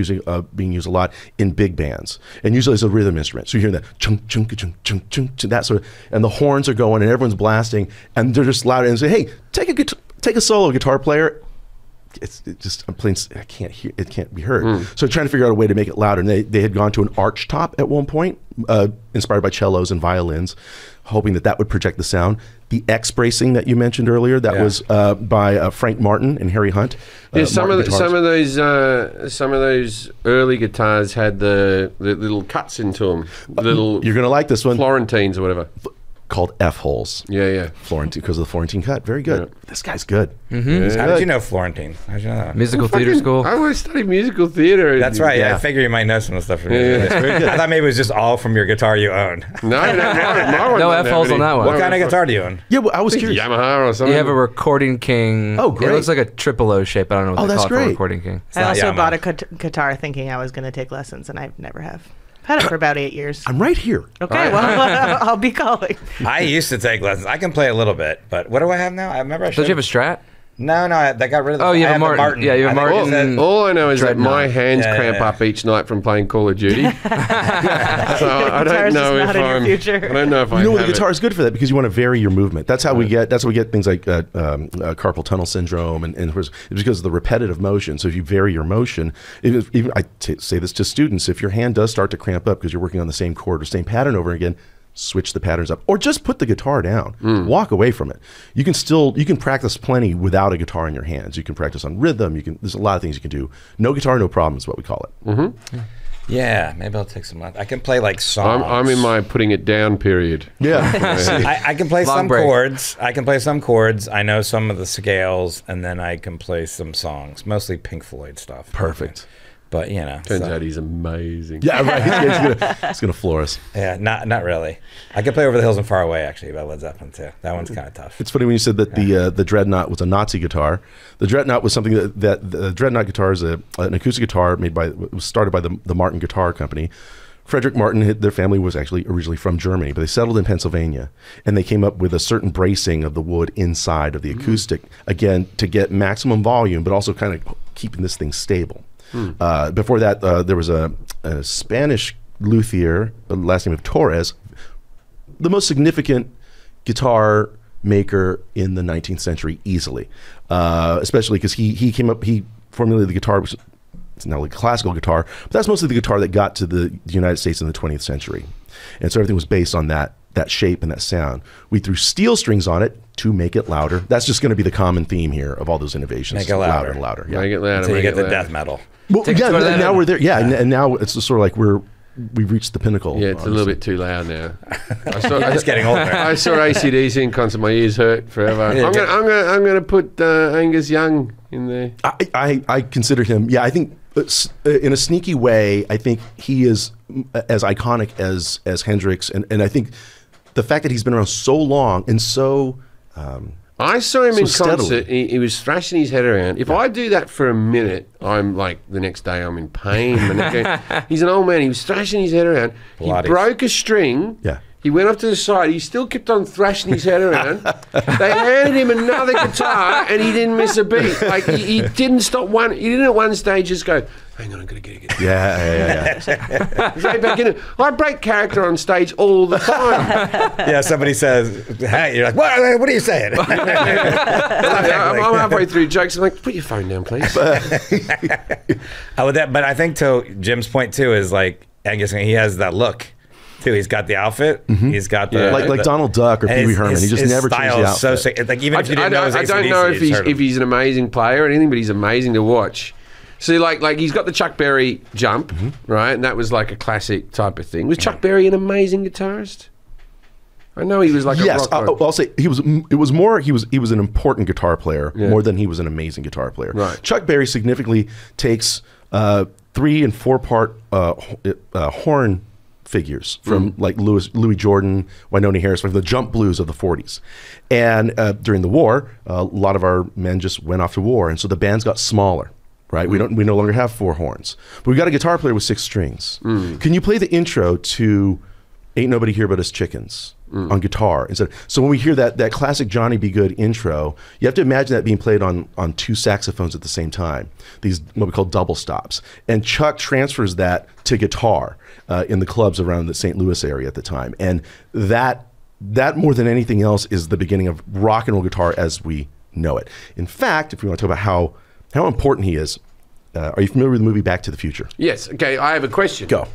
being used a lot in big bands, and usually it's a rhythm instrument. So you hear that chunk chunk chunk chunk chunk that sort of, and the horns are going and everyone's blasting and they're just louder and say, hey, take a solo, guitar player. I'm playing. I can't hear. It can't be heard. So trying to figure out a way to make it louder. And they had gone to an arch top at one point, inspired by cellos and violins, hoping that would project the sound. The X bracing that you mentioned earlier, that was by Frank Martin and Harry Hunt. Some of those early guitars had the little cuts into them. You're gonna like this one. Florentines or whatever. Called F holes. Yeah. Florentine, because of the Florentine cut. Very good. Yeah. This guy's good. How did you know Florentine? How did you know that? Musical theater school. I always studied musical theater. That's right. Yeah. I figure you might know some of the stuff from music. Very good. I thought maybe it was just all from your guitar you own. No F holes on that one. What kind of guitar do you own? Yeah, well, I was curious. Yamaha or something. You have a Recording King. Oh, great. It looks like a triple O shape. I don't know what they call it for Recording King. I also bought a guitar thinking I was going to take lessons, and I never have. I've had it for about 8 years. I'm right here. Okay, well, I'll be calling. I used to take lessons. I can play a little bit, but what do I have now? I remember I should. Don't you have a Strat? No, they got rid of the. Oh, you have a Martin. Yeah, you have a Martin. All I know is that my hands cramp up each night from playing Call of Duty. So I don't know if I'm. I don't know if I. You know, the guitar is good for that because you want to vary your movement. That's how we get. That's how we get things like carpal tunnel syndrome, and it's because of the repetitive motion. So if you vary your motion, even I say this to students, if your hand does start to cramp up because you're working on the same chord or same pattern over again, switch the patterns up, or just put the guitar down, walk away from it. You can practice plenty without a guitar in your hands. You can practice on rhythm. There's a lot of things you can do. No guitar, no problem is what we call it. Yeah, maybe I'll take some. I can play like songs. I'm in my putting it down period. Yeah. I can play Long some break. chords. I can play some chords. I know some of the scales, and then I can play some songs, mostly Pink Floyd stuff. Perfect. But you know, Turns out he's amazing. Yeah, right. It's gonna floor us. yeah, not really. I can play Over the Hills and Far Away actually by Led Zeppelin too. That one's kind of tough. It's funny when you said that the Dreadnought was a Nazi guitar. The Dreadnought was something that the Dreadnought guitar is an acoustic guitar was started by the Martin Guitar Company. Frederick Martin, their family was actually originally from Germany, but they settled in Pennsylvania, and they came up with a certain bracing of the wood inside of the acoustic, again, to get maximum volume, but also kind of keeping this thing stable. Before that, there was a Spanish luthier, the last name of Torres, the most significant guitar maker in the 19th century, easily, especially because he formulated the guitar, which it's not like classical guitar, but that's mostly the guitar that got to the United States in the 20th century. And so everything was based on that shape and that sound. We threw steel strings on it to make it louder. That's just going to be the common theme here of all those innovations. Make it louder. And louder. Yeah. Make it louder. Until you make get it the louder. death metal. Well, Take it yeah, to and the now end. we're there. Yeah, and now it's just sort of like we've reached the pinnacle. Yeah, it's a little bit too loud now. I'm just getting older. I saw AC/DC in concert. My ears hurt forever. Yeah, I'm gonna put Angus Young in there. I consider him. Yeah, I think in a sneaky way, I think he is as iconic as Hendrix, and I think the fact that he's been around so long and so. I saw him in steadily. concert. He was thrashing his head around. If I do that for a minute, I'm like the next day I'm in pain. He's an old man. He was thrashing his head around. Pilates. He broke a string. Yeah. He went off to the side. He still kept on thrashing his head around. They handed him another guitar, and he didn't miss a beat. Like he didn't stop one. He didn't at one stage just go, "Hang on, I'm gonna get a guitar." Yeah. Straight back in it. I break character on stage all the time. Yeah, somebody says, "Hey," you're like, "What are you saying?" I'm halfway through jokes. I'm like, "Put your phone down, please." But I think to Jim's point too is like Angus, he has that look too. He's got the outfit. He's got the like Donald Duck or Pee Wee Herman. He just never changed the outfit. So sick. Like even if you didn't know, I don't know if he's an amazing player or anything, but he's amazing to watch. So like he's got the Chuck Berry jump, right? And that was like a classic type of thing. Was Chuck Berry an amazing guitarist? I know he was like a rock star. I'll say he was an important guitar player more than he was an amazing guitar player. Right. Chuck Berry significantly takes 3 and 4 part horn figures from like Louis Jordan, Wynonie Harris, like the jump blues of the 40s. And during the war, a lot of our men just went off to war, and so the bands got smaller. Right, we no longer have 4 horns, but we got a guitar player with 6 strings. Can you play the intro to "Ain't Nobody Here But Us Chickens" on guitar instead? So when we hear that classic Johnny B. Goode intro, you have to imagine that being played on 2 saxophones at the same time. These what we call double stops, and Chuck transfers that to guitar in the clubs around the St. Louis area at the time, and that more than anything else is the beginning of rock and roll guitar as we know it. In fact, if we want to talk about how important he is, are you familiar with the movie Back to the Future? Yes. Okay, I have a question. Go.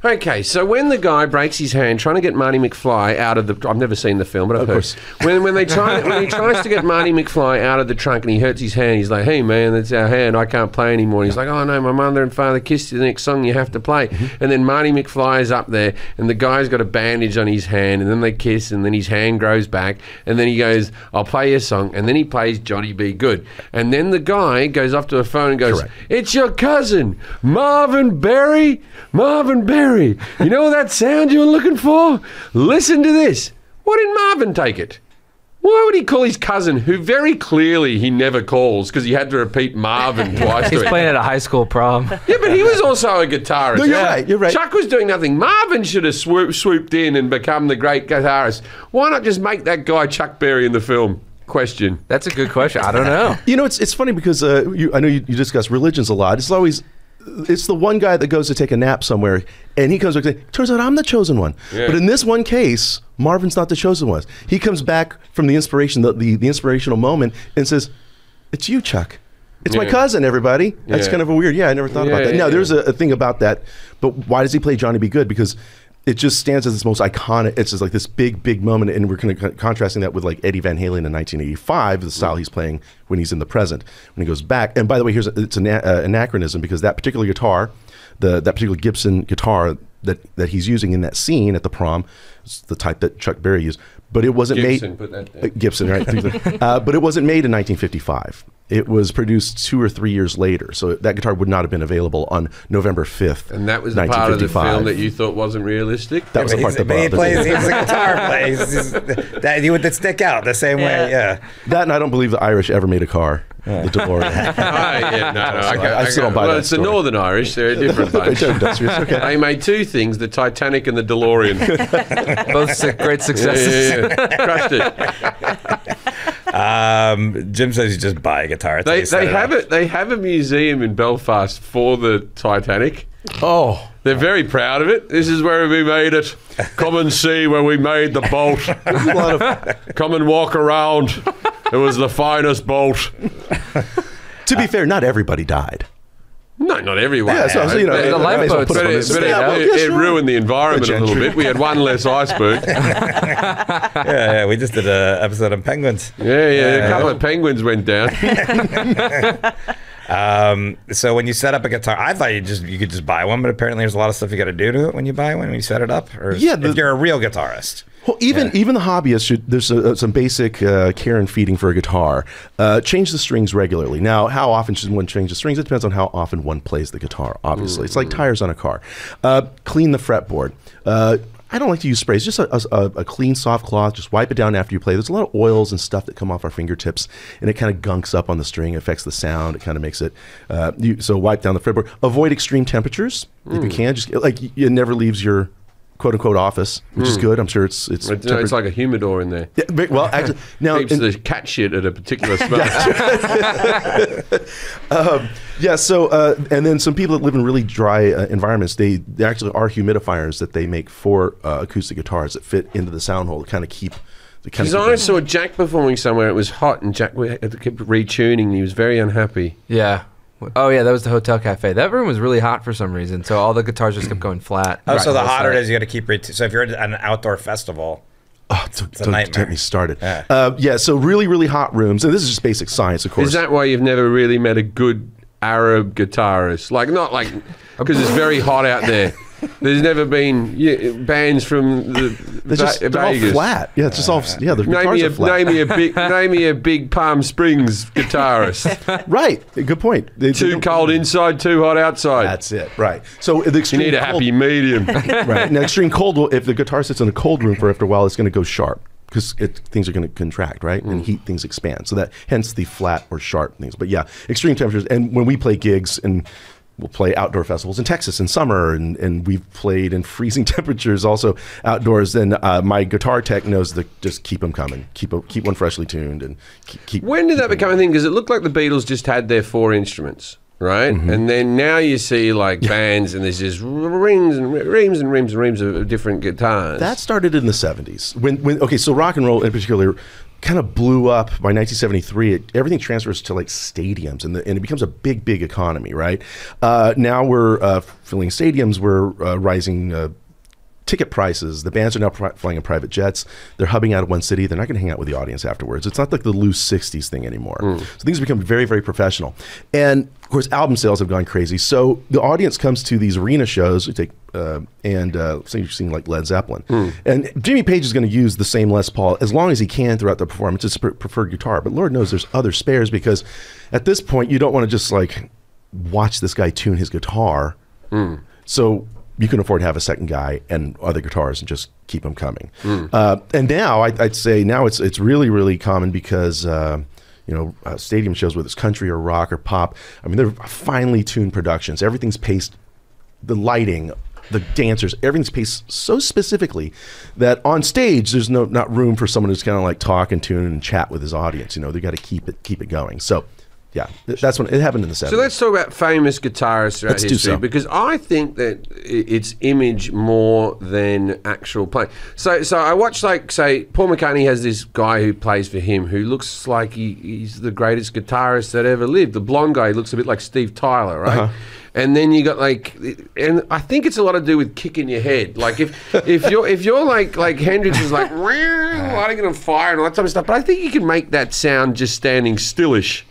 Okay, so when the guy breaks his hand trying to get Marty McFly out of the... I've never seen the film, but I've heard. Course. When he tries to get Marty McFly out of the trunk and he hurts his hand, he's like, "Hey, man, that's our hand. I can't play anymore." And he's like, "Oh, no, my mother and father kissed you. The next song you have to play." And then Marty McFly is up there and the guy's got a bandage on his hand and then they kiss and then his hand grows back and then he goes, "I'll play your song." And then he plays Johnny B. Goode. And then the guy goes up to a phone and goes, Correct. "It's your cousin, Marvin Berry. Marvin Berry. You know that sound you were looking for? Listen to this." Why didn't Marvin take it? Why would he call his cousin, who very clearly he never calls because he had to repeat Marvin twice? He's playing at a high school prom. Yeah, but he was also a guitarist. No, you're right. Chuck was doing nothing. Marvin should have swooped in and become the great guitarist. Why not just make that guy Chuck Berry in the film? Question. That's a good question. I don't know. You know, it's funny because I know you discuss religions a lot. It's the one guy that goes to take a nap somewhere, and he comes back and says, "Turns out I'm the chosen one." Yeah. But in this one case, Marvin's not the chosen one. He comes back from the inspiration, the inspirational moment, and says, "It's you, Chuck. It's my cousin, everybody." That's Yeah. kind of a weird. Yeah, I never thought about that. Now, there's a thing about that, but why does he play Johnny B. Goode? Because it just stands as this most iconic. It's just like this big moment, and we're kind of contrasting that with like Eddie Van Halen in 1985, the style he's playing when he's in the present. When he goes back, and by the way, it's an anachronism, because that particular guitar, that particular Gibson guitar that he's using in that scene at the prom, it's the type that Chuck Berry used, but it wasn't Gibson, made. put that there. Gibson, right? But it wasn't made in 1955. It was produced 2 or 3 years later, so that guitar would not have been available on November 5th. And that was the part of the film that you thought wasn't realistic? That was the part that he bothered plays, me. he's a guitar player. That he would stick out the same way. Yeah. That, and I don't believe the Irish ever made a car, the DeLorean. I still don't buy that it's story. the Northern Irish. They're a different bunch. They're industrious, okay. They made 2 things, the Titanic and the DeLorean. Both great successes. Yeah. Crushed it. Jim says you just buy a guitar. They have a museum in Belfast for the Titanic. Oh. They're very proud of it. This is where we made it. Come and see where we made the boat. Come and walk around. It was the finest boat. To be fair, not everybody died. No, not everyone. Yeah, so you know, The lifeboats. But it ruined the environment a little bit. We had one less iceberg. Yeah, we just did an episode on penguins. Yeah, a couple of penguins went down. So when you set up a guitar, I thought you could just buy one, but apparently there's a lot of stuff you got to do to it when you buy one, when you set it up. Or Yeah, if you're a real guitarist. Well, even the hobbyist should. There's some basic care and feeding for a guitar. Change the strings regularly. Now, how often should one change the strings? It depends on how often one plays the guitar. Obviously, it's like tires on a car. Clean the fretboard. I don't like to use sprays. Just a clean, soft cloth. Just wipe it down after you play. There's a lot of oils and stuff that come off our fingertips, and it kind of gunks up on the string. It affects the sound. It kind of makes it. So wipe down the fretboard. Avoid extreme temperatures if you can. Just like it never leaves your quote unquote office, which is good. I'm sure it's It's like a humidor in there. Yeah, well, actually, now Keeps the cat shit at a particular smell. yeah. So and then some people that live in really dry environments, they actually are humidifiers that they make for acoustic guitars that fit into the sound hole to kind of keep. Because I saw Jack performing somewhere, it was hot, and Jack kept retuning, and he was very unhappy. Yeah. Oh, yeah, that was the Hotel Cafe. That room was really hot for some reason, so all the guitars just kept going flat. Oh, so the hotter it is, you got to keep so if you're at an outdoor festival, it's a nightmare. Don't get me started. Yeah. So really hot rooms, and this is just basic science, of course. Is that why you've never really met a good Arab guitarist? Not like because it's very hot out there. There's never been bands from they're all Vegas. flat. Yeah, it's just all. Yeah, the guitars are flat. Name me a big Palm Springs guitarist. Right. Good point. Too cold inside, too hot outside. That's it. Right. So the You extreme need a happy medium. Right. Now, extreme cold. If the guitar sits in a cold room for after a while, it's going to go sharp because things are going to contract, right? And heat things expand. So that hence the flat or sharp things. But yeah, extreme temperatures. And when we play gigs and we'll play outdoor festivals in Texas in summer, and we've played in freezing temperatures also outdoors. Then my guitar tech knows to just keep them coming, keep one freshly tuned, and keep. When did that become a thing? Because it looked like the Beatles just had their 4 instruments, right? And then now you see like bands, and there's just reams and reams of different guitars. That started in the 70s. When so rock and roll in particular kind of blew up by 1973. Everything transfers to like stadiums, and it becomes a big economy, right? Now we're filling stadiums. We're rising ticket prices. The bands are now flying in private jets. They're hubbing out of one city. They're not going to hang out with the audience afterwards. It's not like the loose 60s thing anymore. So things have become very professional. And of course, album sales have gone crazy. So the audience comes to these arena shows. We take so you're seeing like Led Zeppelin, and Jimmy Page is going to use the same Les Paul as long as he can throughout the performance. It's preferred guitar, but Lord knows there's other spares, because at this point you don't want to just like watch this guy tune his guitar. So you can afford to have a second guy and other guitars and just keep them coming. And now I'd say now it's really common because stadium shows, whether it's country or rock or pop, I mean, they're finely tuned productions. Everything's paced, the lighting, the dancers, everything's paced so specifically that on stage there's not room for someone who's kind of like talk and tune and chat with his audience. They got to keep it going. So yeah, that's when it happened in the 70s. So let's talk about famous guitarists throughout history, because I think that it's image more than actual playing. So I watched, like, say, Paul McCartney has this guy who plays for him who looks like he's the greatest guitarist that ever lived. The blonde guy looks a bit like Steve Tyler, right? And then you got like, and I think it's a lot to do with kicking your head. Like if you're like Hendrix is like lighting it on fire and all that type of stuff. But I think you can make that sound just standing stillish.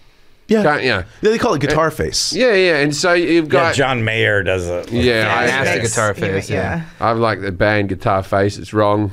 Yeah. Can't you? Yeah, they call it guitar face. Yeah, and so you've got John Mayer does it. Yeah, I nasty guitar face. Yeah. I like the band Guitar Face. It's wrong.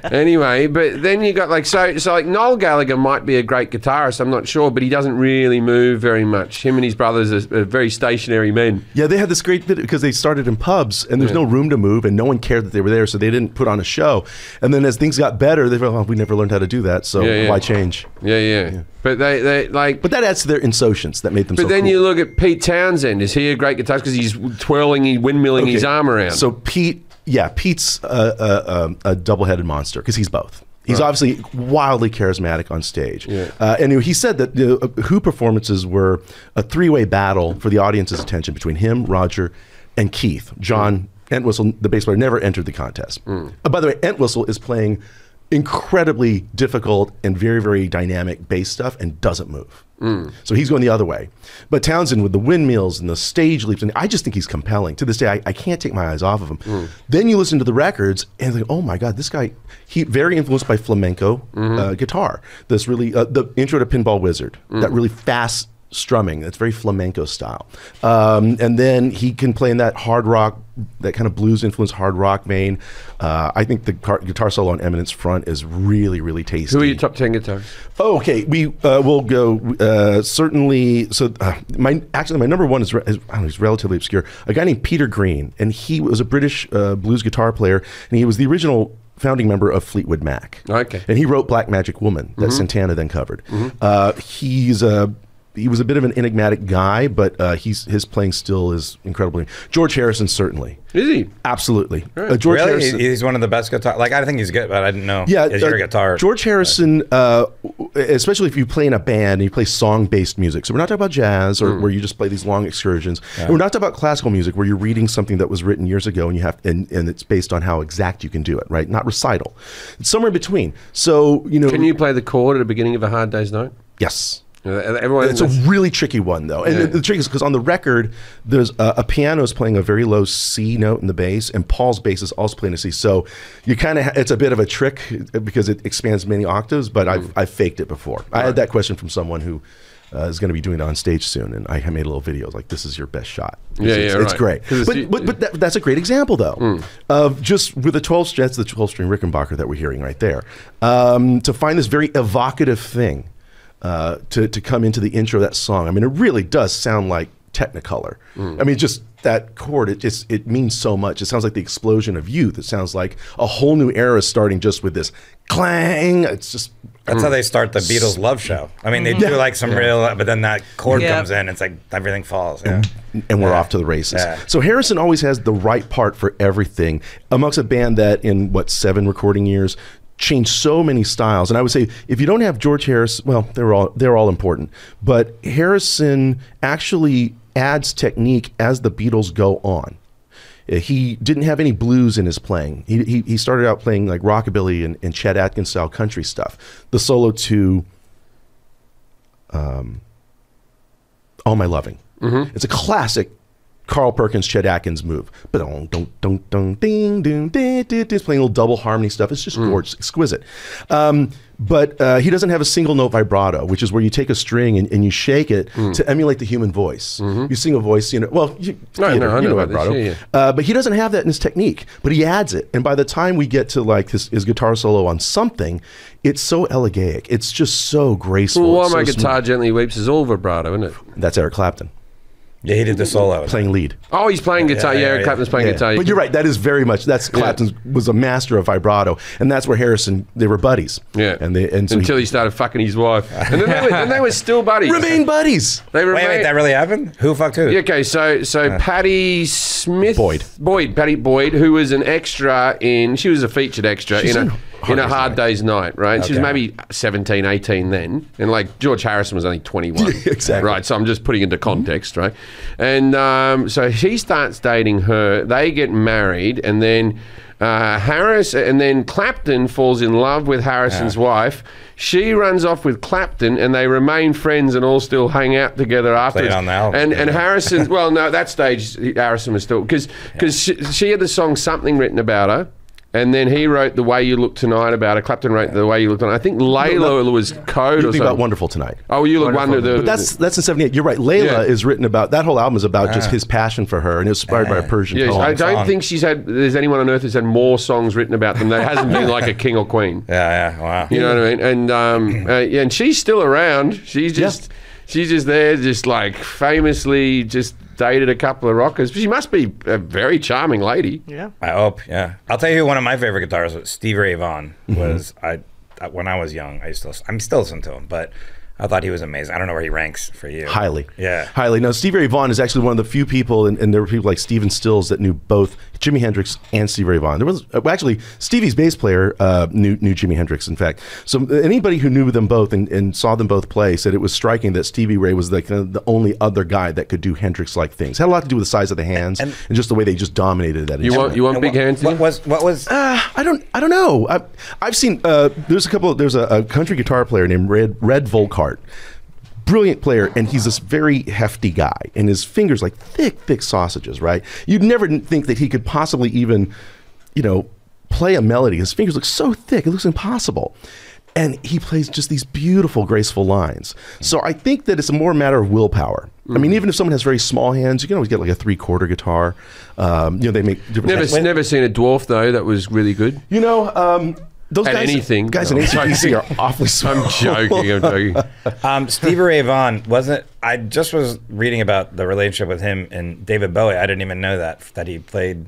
Anyway, but then you got like so like Noel Gallagher might be a great guitarist. I'm not sure, but he doesn't really move very much. Him and his brothers are very stationary men. Yeah, they had this great bit because they started in pubs and there's no room to move and no one cared that they were there, so they didn't put on a show. And then as things got better, they were we never learned how to do that, so why change? Yeah. But they like. But that adds to their insocience that made them. But so then cool. you look at Pete Townsend. Is he a great guitarist because he's twirling, he's windmilling his arm around? So Pete's a double-headed monster because he's both. He's obviously wildly charismatic on stage. Yeah. And he said that the Who performances were a three-way battle for the audience's attention between him, Roger, and Keith. John Entwistle, the bass player, never entered the contest. By the way, Entwistle is playing incredibly difficult and very, very dynamic bass stuff and doesn't move. So he's going the other way. But Townsend with the windmills and the stage leaps, and I just think he's compelling. To this day, I can't take my eyes off of him. Then you listen to the records and think, oh my God, this guy, he very influenced by flamenco guitar. This really, the intro to Pinball Wizard, that really fast strumming, that's very flamenco style. And then he can play in that hard rock, that kind of blues influenced hard rock vein. I think the guitar solo on Eminence Front is really, really tasty. Who are your top 10 guitarists? Oh, okay, we will go certainly. So my number one is I don't know, he's relatively obscure. A guy named Peter Green, and he was a British blues guitar player, and he was the original founding member of Fleetwood Mac. Okay, and he wrote Black Magic Woman that Santana then covered. He was a bit of an enigmatic guy, but his playing still is incredibly. George Harrison, certainly. Is he? Absolutely. Right. George Really? Harrison. He's one of the best guitar. Like, I think he's good, but I didn't know. Yeah, Is your guitar? George Harrison, especially if you play in a band and you play song-based music. So we're not talking about jazz or where you just play these long excursions. And we're not talking about classical music where you're reading something that was written years ago and you have and it's based on how exact you can do it, right? Not recital. It's somewhere in between. So can you play the chord at the beginning of A Hard Day's Night? Yes. It's a really tricky one, though. And the trick is because on the record, there's a piano is playing a very low C note in the bass, and Paul's bass is also playing a C. So you kind of it's a bit of a trick because it expands many octaves. But I've faked it before. I had that question from someone who is going to be doing it on stage soon, and I made a little video like, "This is your best shot." It's great. But that's a great example, though, of just with the 12 string. That's the 12-string Rickenbacker that we're hearing right there. To find this very evocative thing. To come into the intro of that song. I mean, it really does sound like Technicolor. I mean, just that chord, it means so much. It sounds like the explosion of youth. It sounds like a whole new era starting just with this clang. It's just... That's how they start the Beatles love show. I mean, they do like some real, but then that chord comes in, it's like everything falls. Yeah. And we're off to the races. Yeah. So Harrison always has the right part for everything amongst a band that in, 7 recording years, changed so many styles. And I would say if you don't have George Harrison, well, they're all important, but Harrison actually adds technique as the Beatles go on. He didn't have any blues in his playing. He started out playing like rockabilly and Chet Atkins style country stuff. The solo to All My Loving. It's a classic Carl Perkins, Chet Atkins move. But it's playing little double harmony stuff. It's just gorgeous, exquisite. But he doesn't have a single note vibrato, which is where you take a string and you shake it to emulate the human voice. You sing a voice, you know vibrato. But he doesn't have that in his technique, but he adds it. And by the time we get to like his guitar solo on Something, it's so elegaic. It's just so graceful. Well, While My Guitar Gently Weeps is all vibrato, isn't it? That's Eric Clapton. Yeah, he did the solo. Playing lead. Oh, he's playing guitar. Eric Clapton's playing guitar. But you're right. That is very much. That's Clapton was a master of vibrato, and that's where Harrison. They were buddies. Yeah. So until he started fucking his wife, and then they were still buddies. Remain buddies. Wait, that really happened? Who fucked who? Yeah, okay, so Patty Smith Patty Boyd, who was an extra she was a featured extra in a Hard Day's Night, right? Okay. She was maybe 17, 18 then. And like George Harrison was only 21. Exactly. Right, so I'm just putting into context, right? And so he starts dating her. They get married, and then Harris, and then Clapton falls in love with Harrison's wife. She runs off with Clapton, and they remain friends and all still hang out together afterwards. Played on the album. And Harrison, well, no, at that stage Harrison was still because she had the song Something written about her. And then he wrote The Way You Look Tonight about her. Clapton wrote The Way You Look Tonight. I think Layla was Code or something. About Wonderful Tonight. Oh, You Look Wonderful. But that's in 78. You're right. Layla is written about, that whole album is about just his passion for her, and it was inspired by a Persian poem. I don't think there's anyone on earth who's had more songs written about them that hasn't been like a king or queen. Wow. You know what I mean? And and she's still around. She's just there, just like famously just dated a couple of rockers. She must be a very charming lady. Yeah. I hope, yeah. I'll tell you who one of my favorite guitarists was. Stevie Ray Vaughan was, when I was young, I'm still listening to him, but I thought he was amazing. I don't know where he ranks for you. Highly. Yeah. Highly. No, Stevie Ray Vaughan is actually one of the few people, and there were people like Stephen Stills that knew both Jimi Hendrix and Stevie Ray Vaughan. There was actually Stevie's bass player knew Jimi Hendrix, in fact. So anybody who knew them both and saw them both play said it was striking that Stevie Ray was like the only other guy that could do Hendrix-like things. Had a lot to do with the size of the hands and just the way they just dominated that instrument. You want big hands? What was? I don't know. I've seen there's a country guitar player named Red Volkart. Brilliant player, and he's this very hefty guy, and his fingers like thick sausages, right? You'd never think that he could possibly even, play a melody. His fingers look so thick, it looks impossible. And he plays just these beautiful, graceful lines. So I think that it's a more matter of willpower. I mean, even if someone has very small hands, you can always get like a 3/4 guitar. They make different. Never seen a dwarf though that was really good. Those At guys, anything. Guys in ACDC are awfully small. I'm joking. Stevie Ray Vaughan wasn't. I just was reading about the relationship with him and David Bowie. I didn't even know that he played.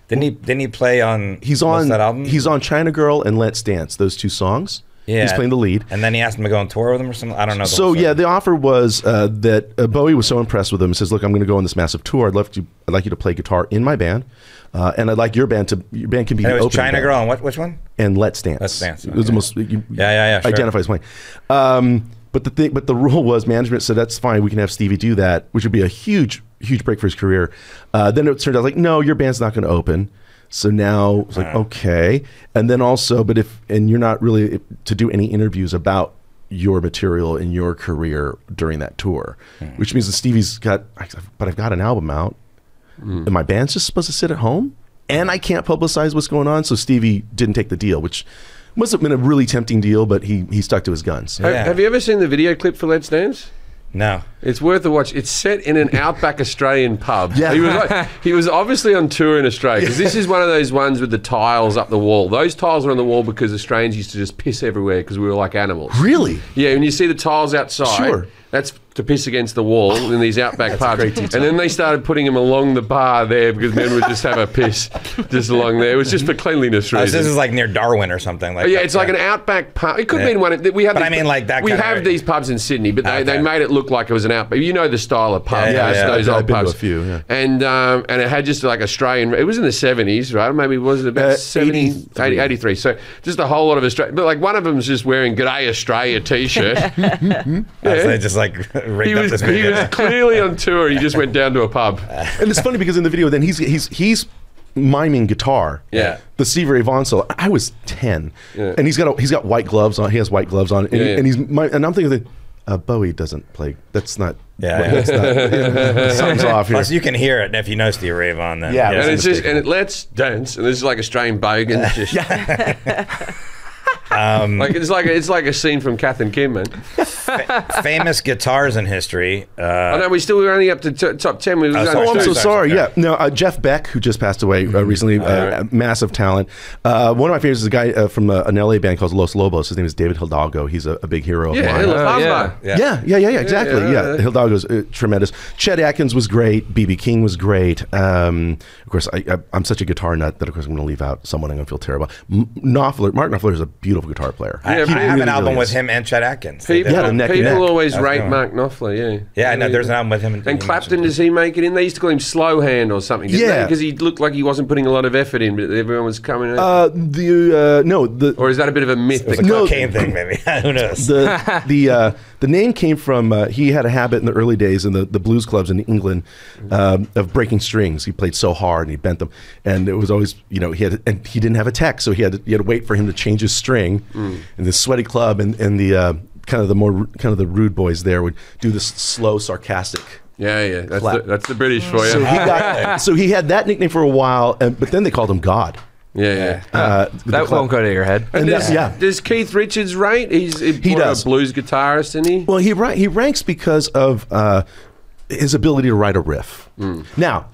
Didn't he play on? He's on that album. He's on China Girl and Let's Dance. Those two songs. Yeah, he's playing the lead. And then he asked him to go on tour with him or something. I don't know. So yeah, the offer was that Bowie was so impressed with him. He says, "Look, I'm going to go on this massive tour. I'd like you to play guitar in my band, and I'd like your band can be and the it was opening China band. Girl and which one? And Let's Dance. Let's Dance. It was the most. Sure. Identifies playing. But the rule was management said that's fine. We can have Stevie do that, which would be a huge break for his career. Then it turned out like no, your band's not going to open. So now it's like, okay. And then also, and you're not really to do any interviews about your material in your career during that tour, which means that Stevie's but I've got an album out and my band's just supposed to sit at home and I can't publicize what's going on. So Stevie didn't take the deal, which must have been a really tempting deal, but he stuck to his guns. Yeah. Have you ever seen the video clip for Let's Dance? No. It's worth a watch. It's set in an outback Australian pub. Yeah. He was obviously on tour in Australia because this is one of those ones with the tiles up the wall. Those tiles are on the wall because Australians used to just piss everywhere because we were like animals. Really? Yeah, when you see the tiles outside, that's to piss against the wall in these outback pubs. And then they started putting them along the bar there because men would just have a piss just along there. It was just for cleanliness reasons. This is like near Darwin or something. It's like an outback pub. It could be one. We have. But I mean, like that. We have these pubs in Sydney, but they made it look like it was an outback. You know the style of pub. Those old pubs. I've been to a few. And it had just like Australian. It was in the 70s, right? Maybe was it about 83. So just a whole lot of Australian. But like one of them's just wearing "G'day Australia" t-shirt. They just like rigged up this video. He was clearly on tour. He just went down to a pub. And it's funny because in the video, then he's miming guitar. Yeah. The Stevie Ray Vaughan solo. I was 10, and he's got white gloves on. He has white gloves on, and I'm thinking that Bowie doesn't play. That's not. Yeah. Something's off here. Plus, you can hear it if you know Stevie Ray Vaughan. Then and it's just Let's Dance, and this is like Australian bogan. Just, it's like a scene from Kath and Kim, man. Famous guitars in history. I know we're only up to top 10. I'm so sorry. Yeah, no, Jeff Beck, who just passed away recently, massive talent. One of my favorites is a guy from an LA band called Los Lobos. His name is David Hidalgo. He's a big hero of mine. Exactly. Hidalgo's tremendous. Chet Atkins was great. B.B. King was great. Of course, I'm such a guitar nut that of course I'm going to leave out someone I'm going to feel terrible. Mark Knopfler is a beautiful guitar player. I Yeah, He but- have really, an album really with is. him and Chet Atkins. People, Yeah, the neck and people neck. always That's rate good. Mark Knopfler, yeah. Yeah, I know. There's an album with him. And Clapton, does he make it in? They used to call him Slow Hand or something, didn't Yeah. because he looked like he wasn't putting a lot of effort in, but everyone was coming in. No, Or is that a bit of a myth? It was a No. cocaine thing, maybe. Who knows? the name came from he had a habit in the early days in the blues clubs in England of breaking strings. He played so hard and he bent them, and it was always he didn't have a tech, so he had to wait for him to change his string. In this sweaty club, and the kind of the rude boys there would do this slow, sarcastic. Yeah. Clap. That's the British for you. So he so he had that nickname for a while, but then they called him God. yeah. That won't go to your head. And Does Keith Richards rate? He does. a blues guitarist, isn't he? Well, he ranks because of his ability to write a riff. Now,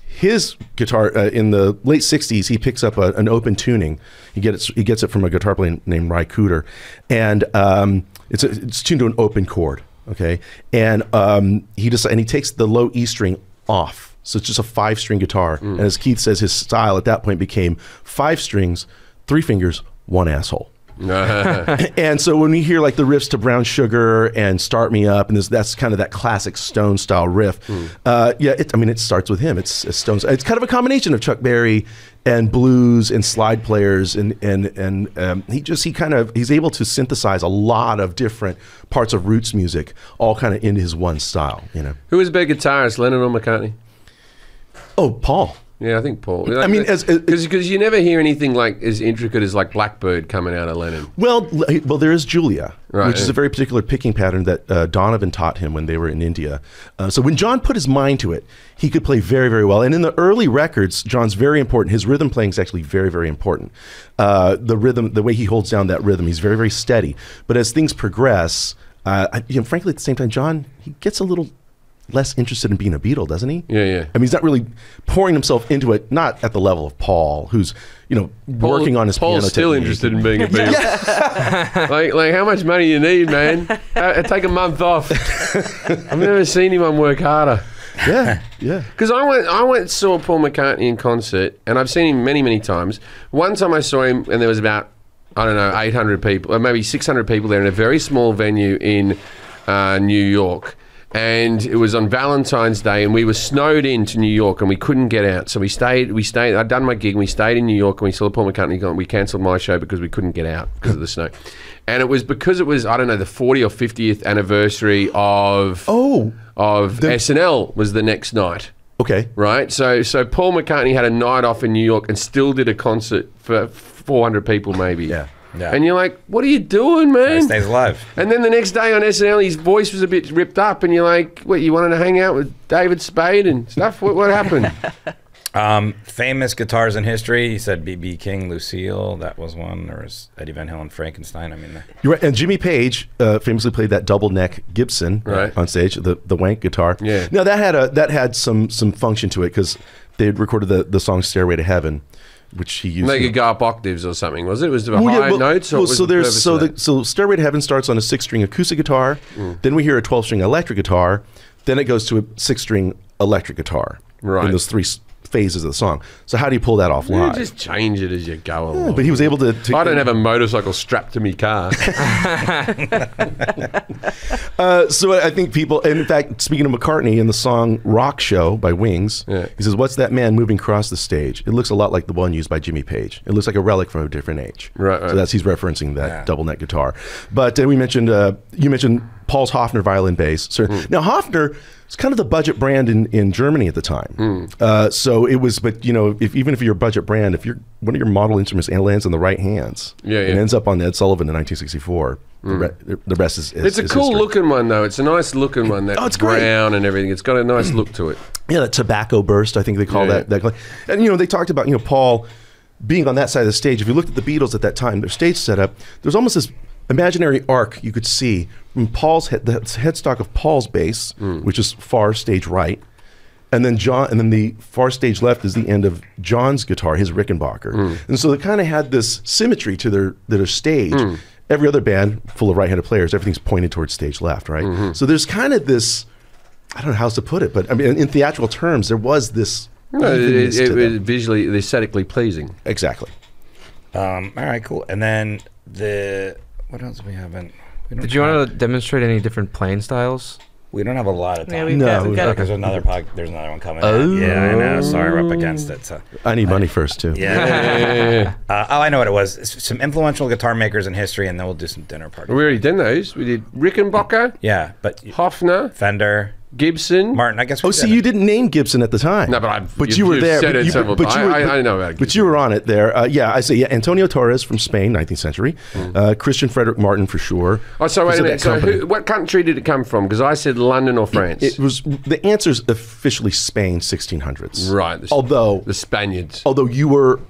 his guitar in the late '60s, he picks up an open tuning. He gets it from a guitar player named Ry Cooder, and it's tuned to an open chord. Okay, and he takes the low E string off. So it's just a 5-string guitar. And as Keith says, his style at that point became 5 strings, 3 fingers, 1 asshole. And so when we hear like the riffs to Brown Sugar and Start Me Up, and that's kind of that classic Stone style riff. It starts with him. It's Stones. It's kind of a combination of Chuck Berry and blues and slide players, and he's able to synthesize a lot of different parts of roots music, all kind of into his one style. Who was a better guitarist, Lennon or McCartney? Oh, Paul. Yeah, I think Paul. I mean, because you never hear anything like as intricate as like Blackbird coming out of Lennon. Well, there is Julia, Right, which is a very particular picking pattern that Donovan taught him when they were in India. So when John put his mind to it, he could play very, very well. And in the early records, John's very important. His rhythm playing is actually very, very important. The rhythm, the way he holds down that rhythm, he's very, very steady. But as things progress, frankly, at the same time, John, he gets a little less interested in being a Beatle, doesn't he? Yeah. I mean, he's not really pouring himself into it, not at the level of Paul, who's, working on his piano Paul's still technique. interested in being a Beatle. like how much money you need, man? Take a month off. I've never seen anyone work harder. Yeah. Because I went and saw Paul McCartney in concert, and I've seen him many, many times. One time I saw him, and there was about, 800 people, or maybe 600 people there in a very small venue in New York. And it was on Valentine's Day, and we were snowed into New York, and we couldn't get out. So we stayed. I'd done my gig, and we stayed in New York, and we saw Paul McCartney go, and we cancelled my show because we couldn't get out because of the snow. And it was because it was, the 40th or 50th anniversary of SNL was the next night. Okay. Right? So Paul McCartney had a night off in New York and still did a concert for 400 people maybe. Yeah. And you're like, what are you doing, man? He stays alive. And then the next day on SNL, his voice was a bit ripped up, and you're like, what, you wanted to hang out with David Spade and stuff? What happened? Famous guitars in history. He said B.B. King, Lucille. That was one. There was Eddie Van Halen, Frankenstein. I mean, You're right. And Jimmy Page famously played that double neck Gibson Right. on stage, the wank guitar. Yeah. Now that had some function to it because they had recorded the song "Stairway to Heaven," which he used. They could go up octaves or something, was it? Was it higher notes? Or Well, was so the there's purpose of that? so "Stairway to Heaven" starts on a 6-string acoustic guitar. Then we hear a 12-string electric guitar. Then it goes to a 6-string electric guitar. Right. In those 3 phases of the song. So how do you pull that off You live? just change it as you go along. But he was able to I don't have a motorcycle strapped to me car. So I think people, and in fact, speaking of McCartney, in the song "Rock Show" by Wings, he says, "What's that man moving across the stage? It looks a lot like the one used by Jimmy Page. It looks like a relic from a different age." Right. So he's referencing that double neck guitar. But you mentioned Paul's Hofner violin bass. So now Hofner is kind of the budget brand in Germany at the time. So it was, but even if you're a budget brand, if one of your model instruments lands in the right hands, and ends up on Ed Sullivan in 1964. The rest is It's a cool looking one, though. It's a nice looking one. That it's great. brown and everything. It's got a nice look to it. Yeah, that tobacco burst, I think they call that. And they talked about Paul being on that side of the stage. If you looked at the Beatles at that time, their stage setup, there's almost this imaginary arc you could see from the headstock of Paul's bass, which is far stage right, and then the far stage left is the end of John's guitar, his Rickenbacker. And so they kind of had this symmetry to their stage. Every other band full of right-handed players, everything's pointed towards stage left, right? So there's kind of this, I don't know how else to put it, but I mean, in theatrical terms, there was this. It was visually, aesthetically pleasing. Exactly. all right, cool. And then what else we haven't? We don't Did you have- want to demonstrate any different playing styles? We don't have a lot of time. Yeah, we've No, got There's another there's another one coming. Oh. Yeah, I know. Sorry, we're up against it. So. I need money first too. Yeah. I know what it was. It's some influential guitar makers in history, and then we'll do some dinner party. We already done those. We did Rickenbacker, Yeah, but Hofner, Fender, Gibson. Martin. I guess. Oh, we see, did you it. didn't name Gibson at the time. No, but you were you've there. Said it several times. I know about Gibson. But you were on it there. Yeah, I say Antonio Torres from Spain, 19th century. Christian Frederick Martin for sure. Oh, so wait Was a it minute. that So company? what country did it come from? Because I said London or France. It was the answer's officially Spain, 1600s. Right. Although the Spaniards. you were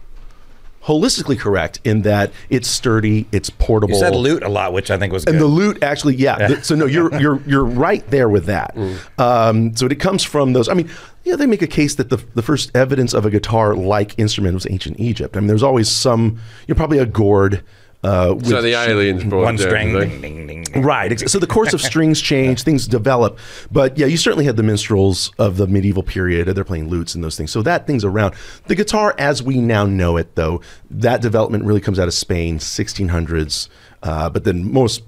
holistically correct in that it's sturdy, it's portable. You said loot a lot, which I think was good. And the loot actually, so no, you're right there with that. So it comes from those. I mean, they make a case that the first evidence of a guitar-like instrument was ancient Egypt. I mean, there's always probably a gourd. So the aliens brought one it down, string. did they? Ding, ding, ding, ding. Right. So the course of strings change, things develop. But yeah, you certainly had the minstrels of the medieval period. They're playing lutes and those things. So that thing's around. The guitar, as we now know it, though, that development really comes out of Spain, 1600s. But then most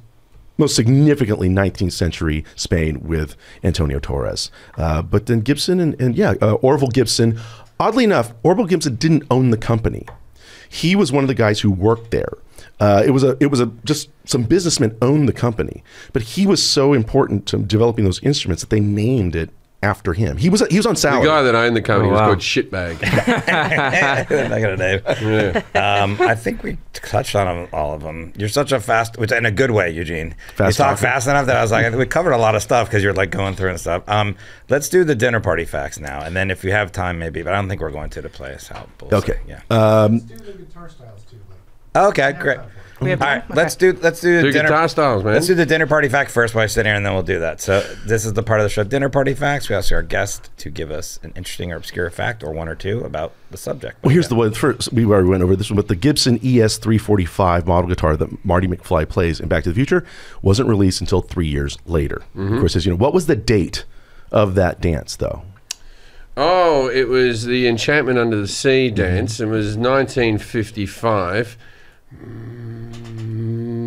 significantly 19th century Spain with Antonio Torres. But then Gibson and Orville Gibson. Oddly enough, Orville Gibson didn't own the company. He was one of the guys who worked there. It was just some businessmen owned the company, but he was so important to developing those instruments that they named it after him. He was on salary. The guy that owned the company Oh, was wow. called Shitbag. I got a name. I think we touched on all of them. You're such a fast, which in a good way, Eugene. Fast you talk talker. fast enough that I was like, we covered a lot of stuff because you're like going through and stuff. Let's do the dinner party facts now, and then if you have time, maybe. But I don't think we're going to play us out. But we'll Okay. see. Yeah. Let's do the guitar styles too. Okay. Great. We have All time? right. Let's do the Do dinner. guitar styles, man. Let's do the dinner party fact first while I sit here, and then we'll do that. So this is the part of the show, dinner party facts. We ask our guest to give us an interesting or obscure fact, or one or two, about the subject. Well, here's the one. First, we already went over this one, but the Gibson ES-345 model guitar that Marty McFly plays in Back to the Future wasn't released until 3 years later. Of course, as you know, what was the date of that dance, though? Oh, it was the Enchantment Under the Sea dance. It was 1955.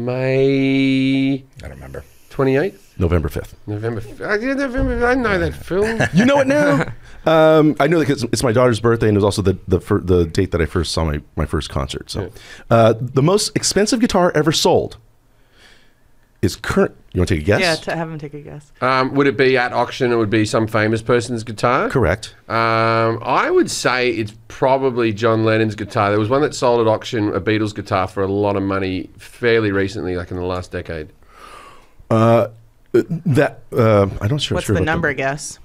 May I don't remember. 28th? November 5th. November. I know that film. You know it now. I know that 'cause it's my daughter's birthday, and it was also the date that I first saw my first concert. So, the most expensive guitar ever sold is current. You want to take a guess? Yeah, to have him take a guess. Would it be at auction? It would be some famous person's guitar? Correct. I would say it's probably John Lennon's guitar. There was one that sold at auction, a Beatles guitar, for a lot of money fairly recently, like in the last decade. I'm not sure. What's sure the about number guess?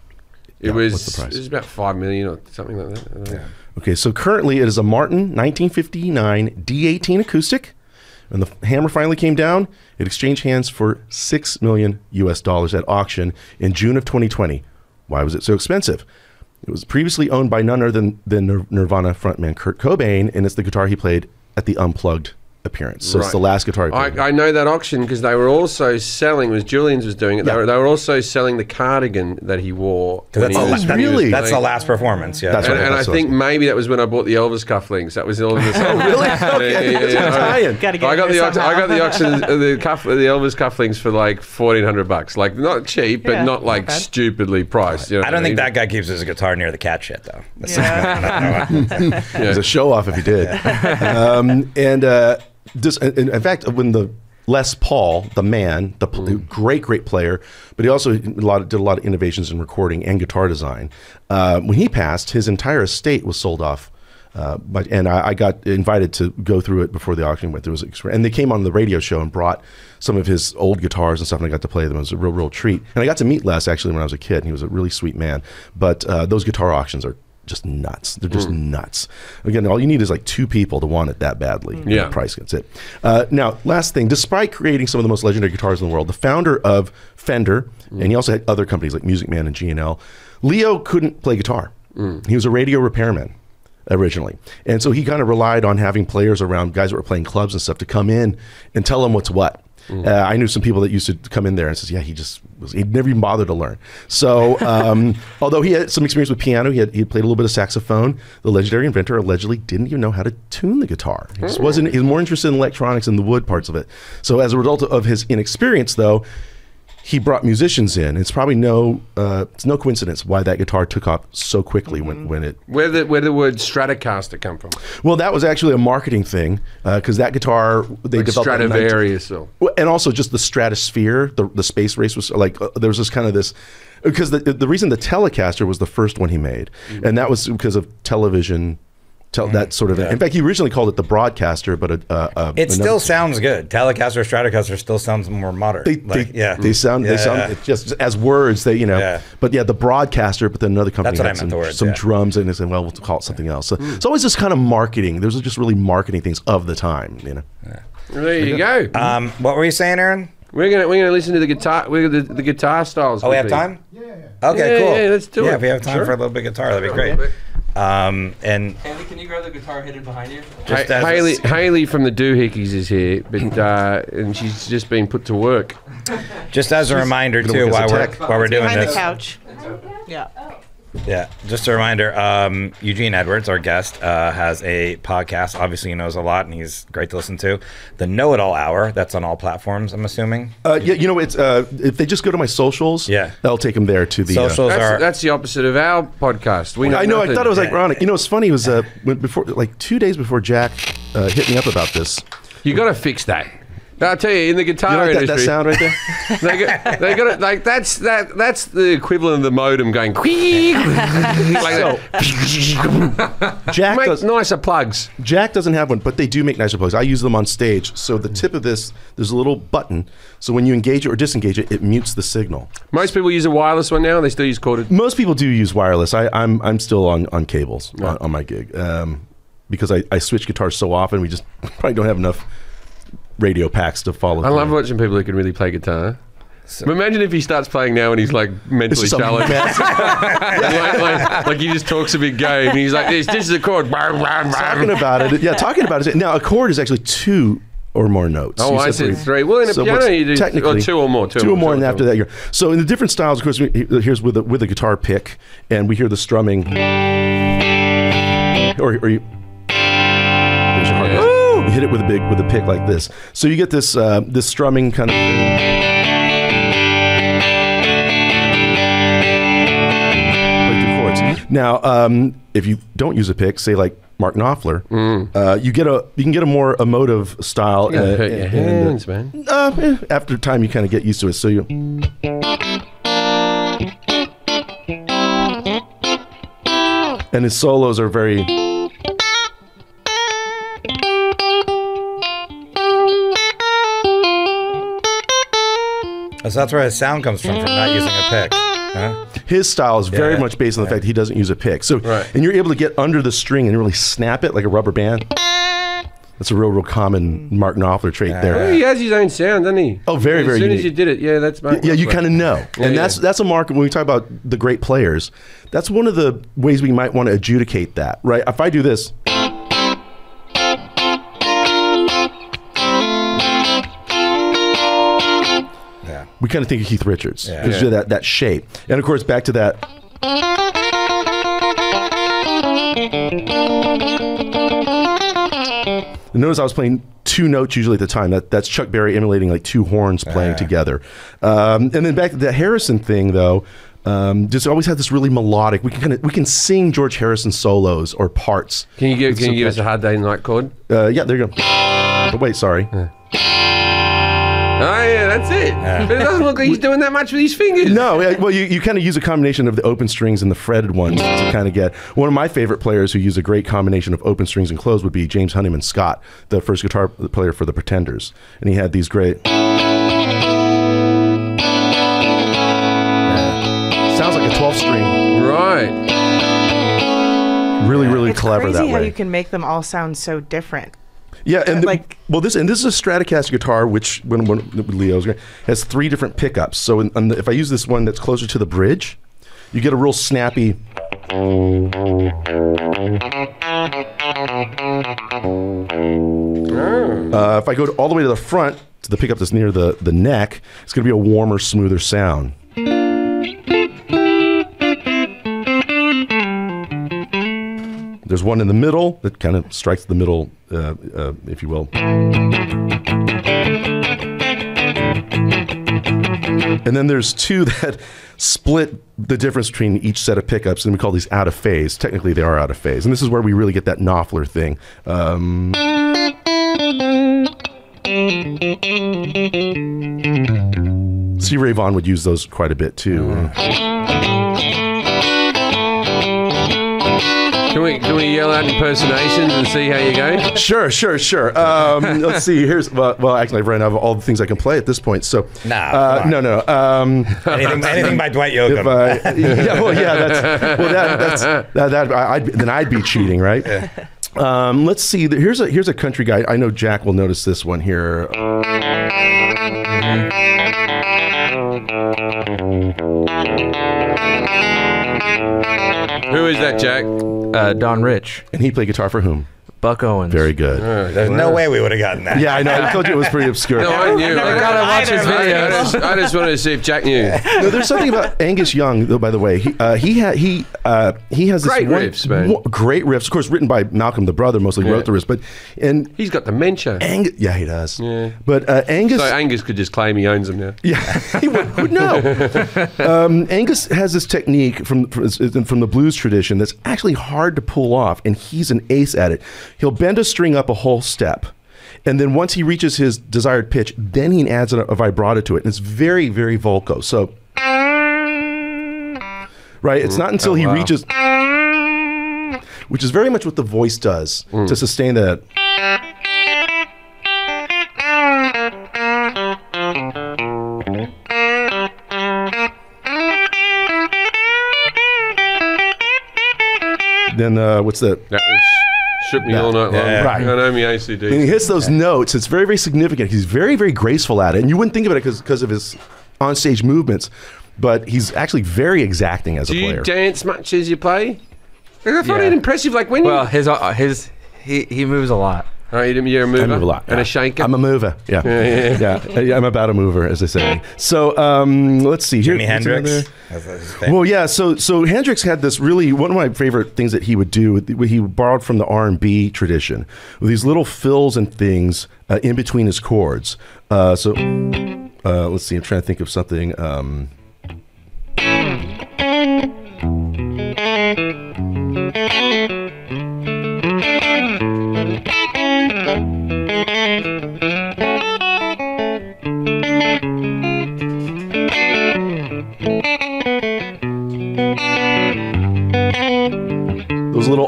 It what's was the price? It was about $5 million or something like that. I don't know. Okay, so currently it is a Martin 1959 D18 acoustic. When the hammer finally came down, it exchanged hands for $6 million at auction in June of 2020. Why was it so expensive? It was previously owned by none other than Nirvana frontman Kurt Cobain, and it's the guitar he played at the Unplugged appearance. So it's the last guitar he played. I know that auction because they were also selling, was Julian's was doing it, they were also selling the cardigan that he wore. when he was- really? That's the last performance. Yeah. That's right. And I So- think maybe that was when I bought the Elvis cufflinks. That was all in the Oh, really? Okay. That's an Italian. Gotta get I got in the there auction, I got the somehow. auction, the Elvis cufflinks for like $1,400. Like not cheap, but Yeah, not like not bad. stupidly priced. You know I what don't think mean? that guy keeps his guitar near the cat shit, though. That's It was a show off if he did. In fact, when the Les Paul, the man, the great player, but he also did a lot of innovations in recording and guitar design. When he passed, his entire estate was sold off. And I got invited to go through it before the auction went. And they came on the radio show and brought some of his old guitars and stuff, and I got to play them. It was a real treat. And I got to meet Les actually when I was a kid, and he was a really sweet man. But those guitar auctions are just nuts. They're just nuts. Again, all you need is like two people to want it that badly. Yeah. The price gets it. Now, last thing, despite creating some of the most legendary guitars in the world, the founder of Fender, and he also had other companies like Music Man and G&L, Leo couldn't play guitar. He was a radio repairman originally. And so he kind of relied on having players around, guys that were playing clubs and stuff, to come in and tell him what's what. I knew some people that used to come in there and says, yeah, he'd never even bothered to learn. So although he had some experience with piano, he had played a little bit of saxophone. The legendary inventor allegedly didn't even know how to tune the guitar. He was more interested in electronics and the wood parts of it. So as a result of his inexperience, though, he brought musicians in. It's probably it's no coincidence why that guitar took off so quickly when it. Where the word Stratocaster come from? Well, that was actually a marketing thing because that guitar they Like developed Stradivarius, or and also just the stratosphere, the space race was like there was this kind of this because the reason the Telecaster was the first one he made, and that was because of television. That sort of. In fact, he originally called it the Broadcaster, but it still sounds good. Telecaster, Stratocaster still sounds more modern. They sound it's just as words. But the Broadcaster. But then another company had some drums, and they said, well, we'll call it something else. So it's always this kind of marketing. There's just really marketing things of the time. There you go. What were you saying, Aaron? We're gonna listen to the guitar. The guitar styles. Oh, we have time. Yeah. Okay, cool. Yeah, let's do it. Yeah, if we have time for a little bit of guitar, that'd be great. And Andy, can you grab the guitar hidden behind you? Haley from the Doohickeys is here, but and she's just been put to work. Just as a reminder too, while we're doing Behind this. the couch. Yeah. Yeah, just a reminder, Eugene Edwards, our guest, has a podcast. Obviously, he knows a lot, and he's great to listen to. The Know-It-All Hour, that's on all platforms, I'm assuming. It's if they just go to my socials, that'll take them there to the socials. That's the opposite of our podcast. I know. I thought it was ironic. What's funny was before, like 2 days before Jack hit me up about this. You got to fix that. I'll tell you, in the guitar industry, that sound right there. they got it. Like that's the equivalent of the modem going. Jack make nicer plugs. Jack doesn't have one, but they do make nicer plugs. I use them on stage. So the tip of this, there's a little button. So when you engage it or disengage it, it mutes the signal. Most people use a wireless one now. They still use corded. Most people do use wireless. I'm still on cables on my gig because I switch guitars so often. We just probably don't have enough radio packs to follow. I love watching people who can really play guitar. But imagine if he starts playing now and he's like mentally challenged. like he just talks a big game and he's like, this is a chord. Talking about it. Yeah, talking about it. Now a chord is actually 2 or more notes. Oh, I said 3. Well, in a piano you do technically 2 or more. 2 or more, and after that you're. So in the different styles, of course, here's with a guitar pick, and we hear the strumming. Or you. There's your hard. You hit it with a pick like this. So you get this this strumming kind of thing. Like 2 chords. Now, if you don't use a pick, say like Mark Knopfler, you can get a more emotive style. Hurt your hands, man. After time, you kind of get used to it. So you. And his solos are very. So that's where his sound comes from not using a pick. Huh? His style is very much based on the fact that he doesn't use a pick. So, and you're able to get under the string and really snap it like a rubber band. That's a real common Mark Knopfler trait there. Oh, he has his own sound, doesn't he? Oh, very, very unique. As soon as you did it, that's Mark. Yeah, you kind of know. And that's a mark when we talk about the great players. That's one of the ways we might want to adjudicate that, right? If I do this. We kind of think of Keith Richards because of that shape. And of course, back to that. Notice I was playing 2 notes usually at the time. That's Chuck Berry emulating like 2 horns playing together. And then back to the Harrison thing, though. Just always had this really melodic. We can sing George Harrison solos or parts. Can you give us a Hard Day Night chord? Yeah, there you go. Oh, wait, sorry. Oh, yeah, that's it. But it doesn't look like he's doing that much with his fingers. No, well, you kind of use a combination of the open strings and the fretted ones to kind of get. One of my favorite players who use a great combination of open strings and closed would be James Honeyman Scott, the first guitar player for the Pretenders. And he had these great. Sounds like a 12-string. Right. Really, really clever that way. It's crazy how you can make them all sound so different. Yeah, and this is a Stratocaster guitar, which when Leo's has 3 different pickups. So if I use this one that's closer to the bridge, you get a real snappy. If I go all the way to the front, to the pickup that's near the neck, it's going to be a warmer, smoother sound. There's one in the middle that kind of strikes the middle, if you will. And then there's two that split the difference between each set of pickups, and we call these out of phase. Technically, they are out of phase. And this is where we really get that Knopfler thing. C. Ray Vaughan would use those quite a bit, too. Can we yell out impersonations and see how you go? Sure. Let's see. Well, actually, I've run out of all the things I can play at this point. So Nah, no. anything by Dwight Yoakam. Then I'd be cheating, right? Yeah. Let's see. Here's a country guy. I know Jack will notice this one here. Who is that, Jack? Don Rich. And he played guitar for whom? Buck Owens. Very good. There's no way we would have gotten that. Yeah, I know. I told you it was pretty obscure. No, I knew. I gotta watch his videos. I just wanted to see if Jack knew. No, there's something about Angus Young, though. By the way, he has Great this riffs, man. Great riffs. Of course, written by Malcolm, the brother, mostly wrote the riffs. But He's got dementia. Yeah, he does. Yeah. But Angus. So Angus could just claim he owns them now. Yeah, he would know. Angus has this technique from the blues tradition that's actually hard to pull off, and he's an ace at it. He'll bend a string up a whole step, and then once he reaches his desired pitch, then he adds a vibrato to it, and it's very, very vocal. So, right, it's not until he reaches, which is very much what the voice does to sustain that. Then what's that? That was shook me all night long. Yeah. Right. I know me ACD. And he hits those notes. It's very, very significant. He's very, very graceful at it, and you wouldn't think of it because of his onstage movements, but he's actually very exacting as a Do you player. dance much as you play? I find Yeah. it impressive. Like when Well, he moves a lot. you're a mover. I move a lot. And yeah. a shaker. I'm a mover. Yeah. Yeah. I'm about a mover, as they say. So let's see. Jimi Here's Hendrix. another- That's his thing. Well, yeah. So Hendrix had this really one of my favorite things that he would do. He borrowed from the R&B tradition with these little fills and things in between his chords. Let's see. I'm trying to think of something.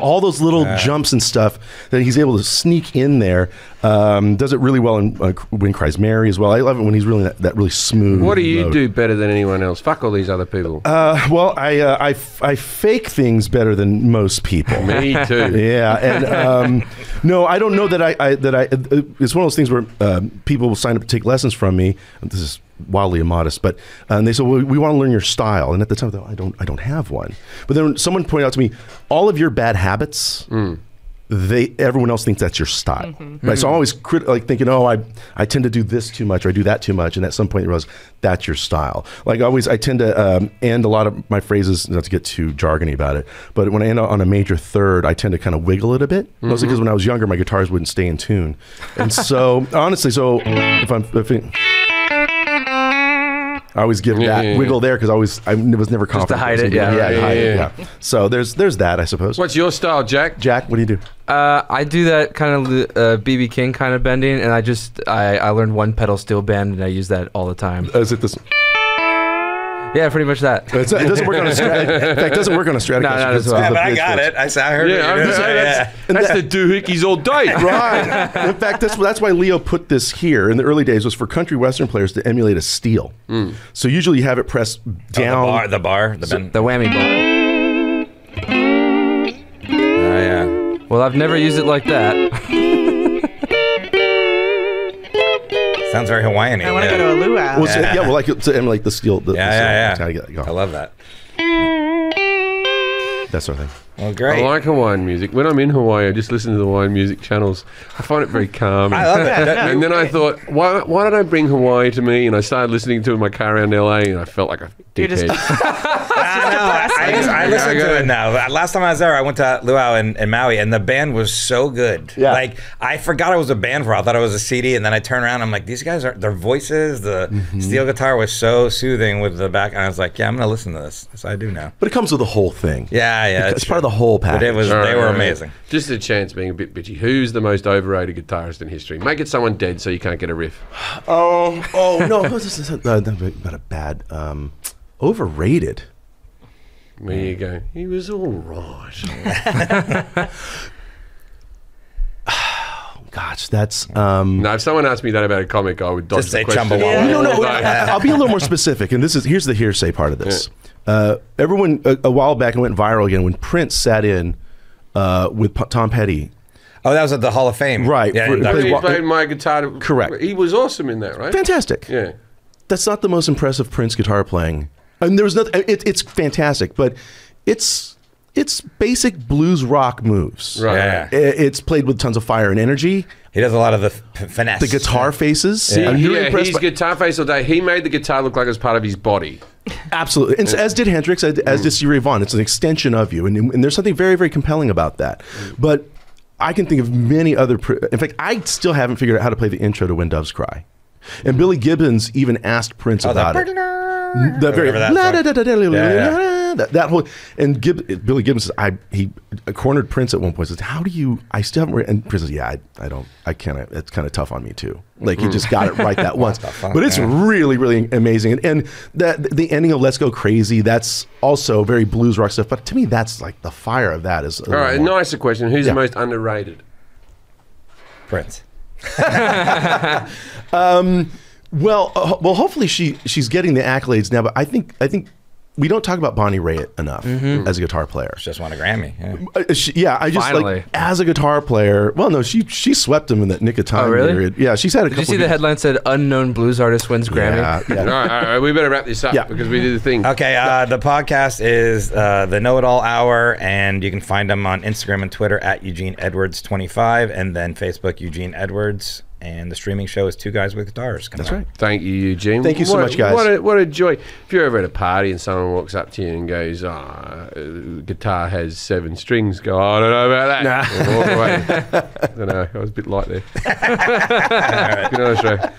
All those little jumps and stuff that he's able to sneak in there. Does it really well in When Cries Mary as well. I love it when he's really that really smooth. What do you mode. do better than anyone else? Fuck all these other people. Well, I fake things better than most people. Me too. Yeah, and no, I don't know that I it's one of those things where people will sign up to take lessons from me. This is wildly immodest, but and they said, well, we want to learn your style, and at the time I don't have one. But then someone pointed out to me, all of your bad habits, everyone else thinks that's your style, right? So I'm always thinking, I tend to do this too much, or I do that too much, and at some point you realize that's your style. Like I tend to end a lot of my phrases, not to get too jargony about it, but when I end on a major third, I tend to kind of wiggle it a bit, mostly because when I was younger, my guitars wouldn't stay in tune, and so honestly, I always give that wiggle there because I was never confident. Just to hide it, to hide it, yeah. So there's that, I suppose. What's your style, Jack? Jack, what do you do? I do that kind of BB King kind of bending, and I learned one pedal steel bend, and I use that all the time. Is it this? Yeah, pretty much that. It doesn't work on a Stratocaster. In fact, it doesn't work on a Stratocaster. No, not as well. Yeah, but I got it. I heard it. That's the doohickeys all day. Right. In fact, that's why Leo put this here in the early days, was for country western players to emulate a steel. So usually you have it pressed down. The bend. The whammy bar. Oh, yeah. Well, I've never used it like that. Sounds very Hawaiian-y. I want to go to a luau. Well, like to emulate the steel. Yeah. That's how you get it going. I love that. That sort of thing. Well, great. I like Hawaiian music. When I'm in Hawaii, I just listen to the Hawaiian music channels. I find it very calming. I love it. And then I thought, why don't I bring Hawaii to me? And I started listening to it in my car around LA, and I felt like a dickhead. I listen to it now. Last time I was there, I went to Luau in Maui, and the band was so good. Yeah. Like, I forgot it was a band for a while. I thought it was a CD, and then I turned around, and I'm like, these guys are, their voices, the steel guitar was so soothing with the back, and I was like, yeah, I'm going to listen to this. So I do now. But it comes with the whole thing. Yeah. It's part of the whole But package. it was, they were amazing. Just a chance being a bit bitchy. Who's the most overrated guitarist in history? Make it someone dead so you can't get a riff. Oh no, this is not a bad. Overrated. There you go. He was all right. Gosh, that's. No, if someone asked me that about a comic, I would dodge Just say the question. Chumbawamba. No. I'll be a little more specific, and here's the hearsay part of this. Everyone a while back, it went viral again when Prince sat in with Tom Petty. Oh, that was at the Hall of Fame. Right. Yeah, He played my guitar. Correct. He was awesome in that, right? Fantastic. Yeah. That's not the most impressive Prince guitar playing. I mean, there was nothing. It's fantastic, but it's basic blues rock moves. Right. Yeah. It's played with tons of fire and energy. He does a lot of the finesse. The guitar faces. Yeah. I'm really impressed his by- guitar face all day. He made the guitar look like it was part of his body. Absolutely. And so, as did Hendrix, as did Stevie Ray Vaughan. It's an extension of you. And there's something very, very compelling about that. But I can think of many other... In fact, I still haven't figured out how to play the intro to When Doves Cry. And Billy Gibbons even asked Prince about it. That very... That whole... And Billy Gibbons says, he cornered Prince at one point. Says, how do you... I still haven't... And Prince says, yeah, I can't... It's kind of tough on me too. Like, he just got it right that once. But it's really, really amazing. And the ending of Let's Go Crazy, that's also very blues rock stuff. But to me, that's like the fire of that is... All right, nicer question. Who's the most underrated? Prince. Well, hopefully she's getting the accolades now. But I think we don't talk about Bonnie Raitt enough as a guitar player. Just won a Grammy. Yeah. I just Finally. like as a guitar player. Well, no, she swept him in that Nick of Time really? period. Yeah, she's had a Did couple. you see the headline said unknown blues artist wins Grammy? Yeah. All right, we better wrap this up because we did the thing. Okay, the podcast is the Know It All Hour, and you can find them on Instagram and Twitter at Eugene Edwards 25, and then Facebook Eugene Edwards. And the streaming show is Two Guys with Guitars. That's right. Thank you, Eugene. Thank you so much, guys. What a joy. If you're ever at a party and someone walks up to you and goes, guitar has 7 strings, go, I don't know about that. Walk away. I don't know. I was a bit light there. Good night, Australia.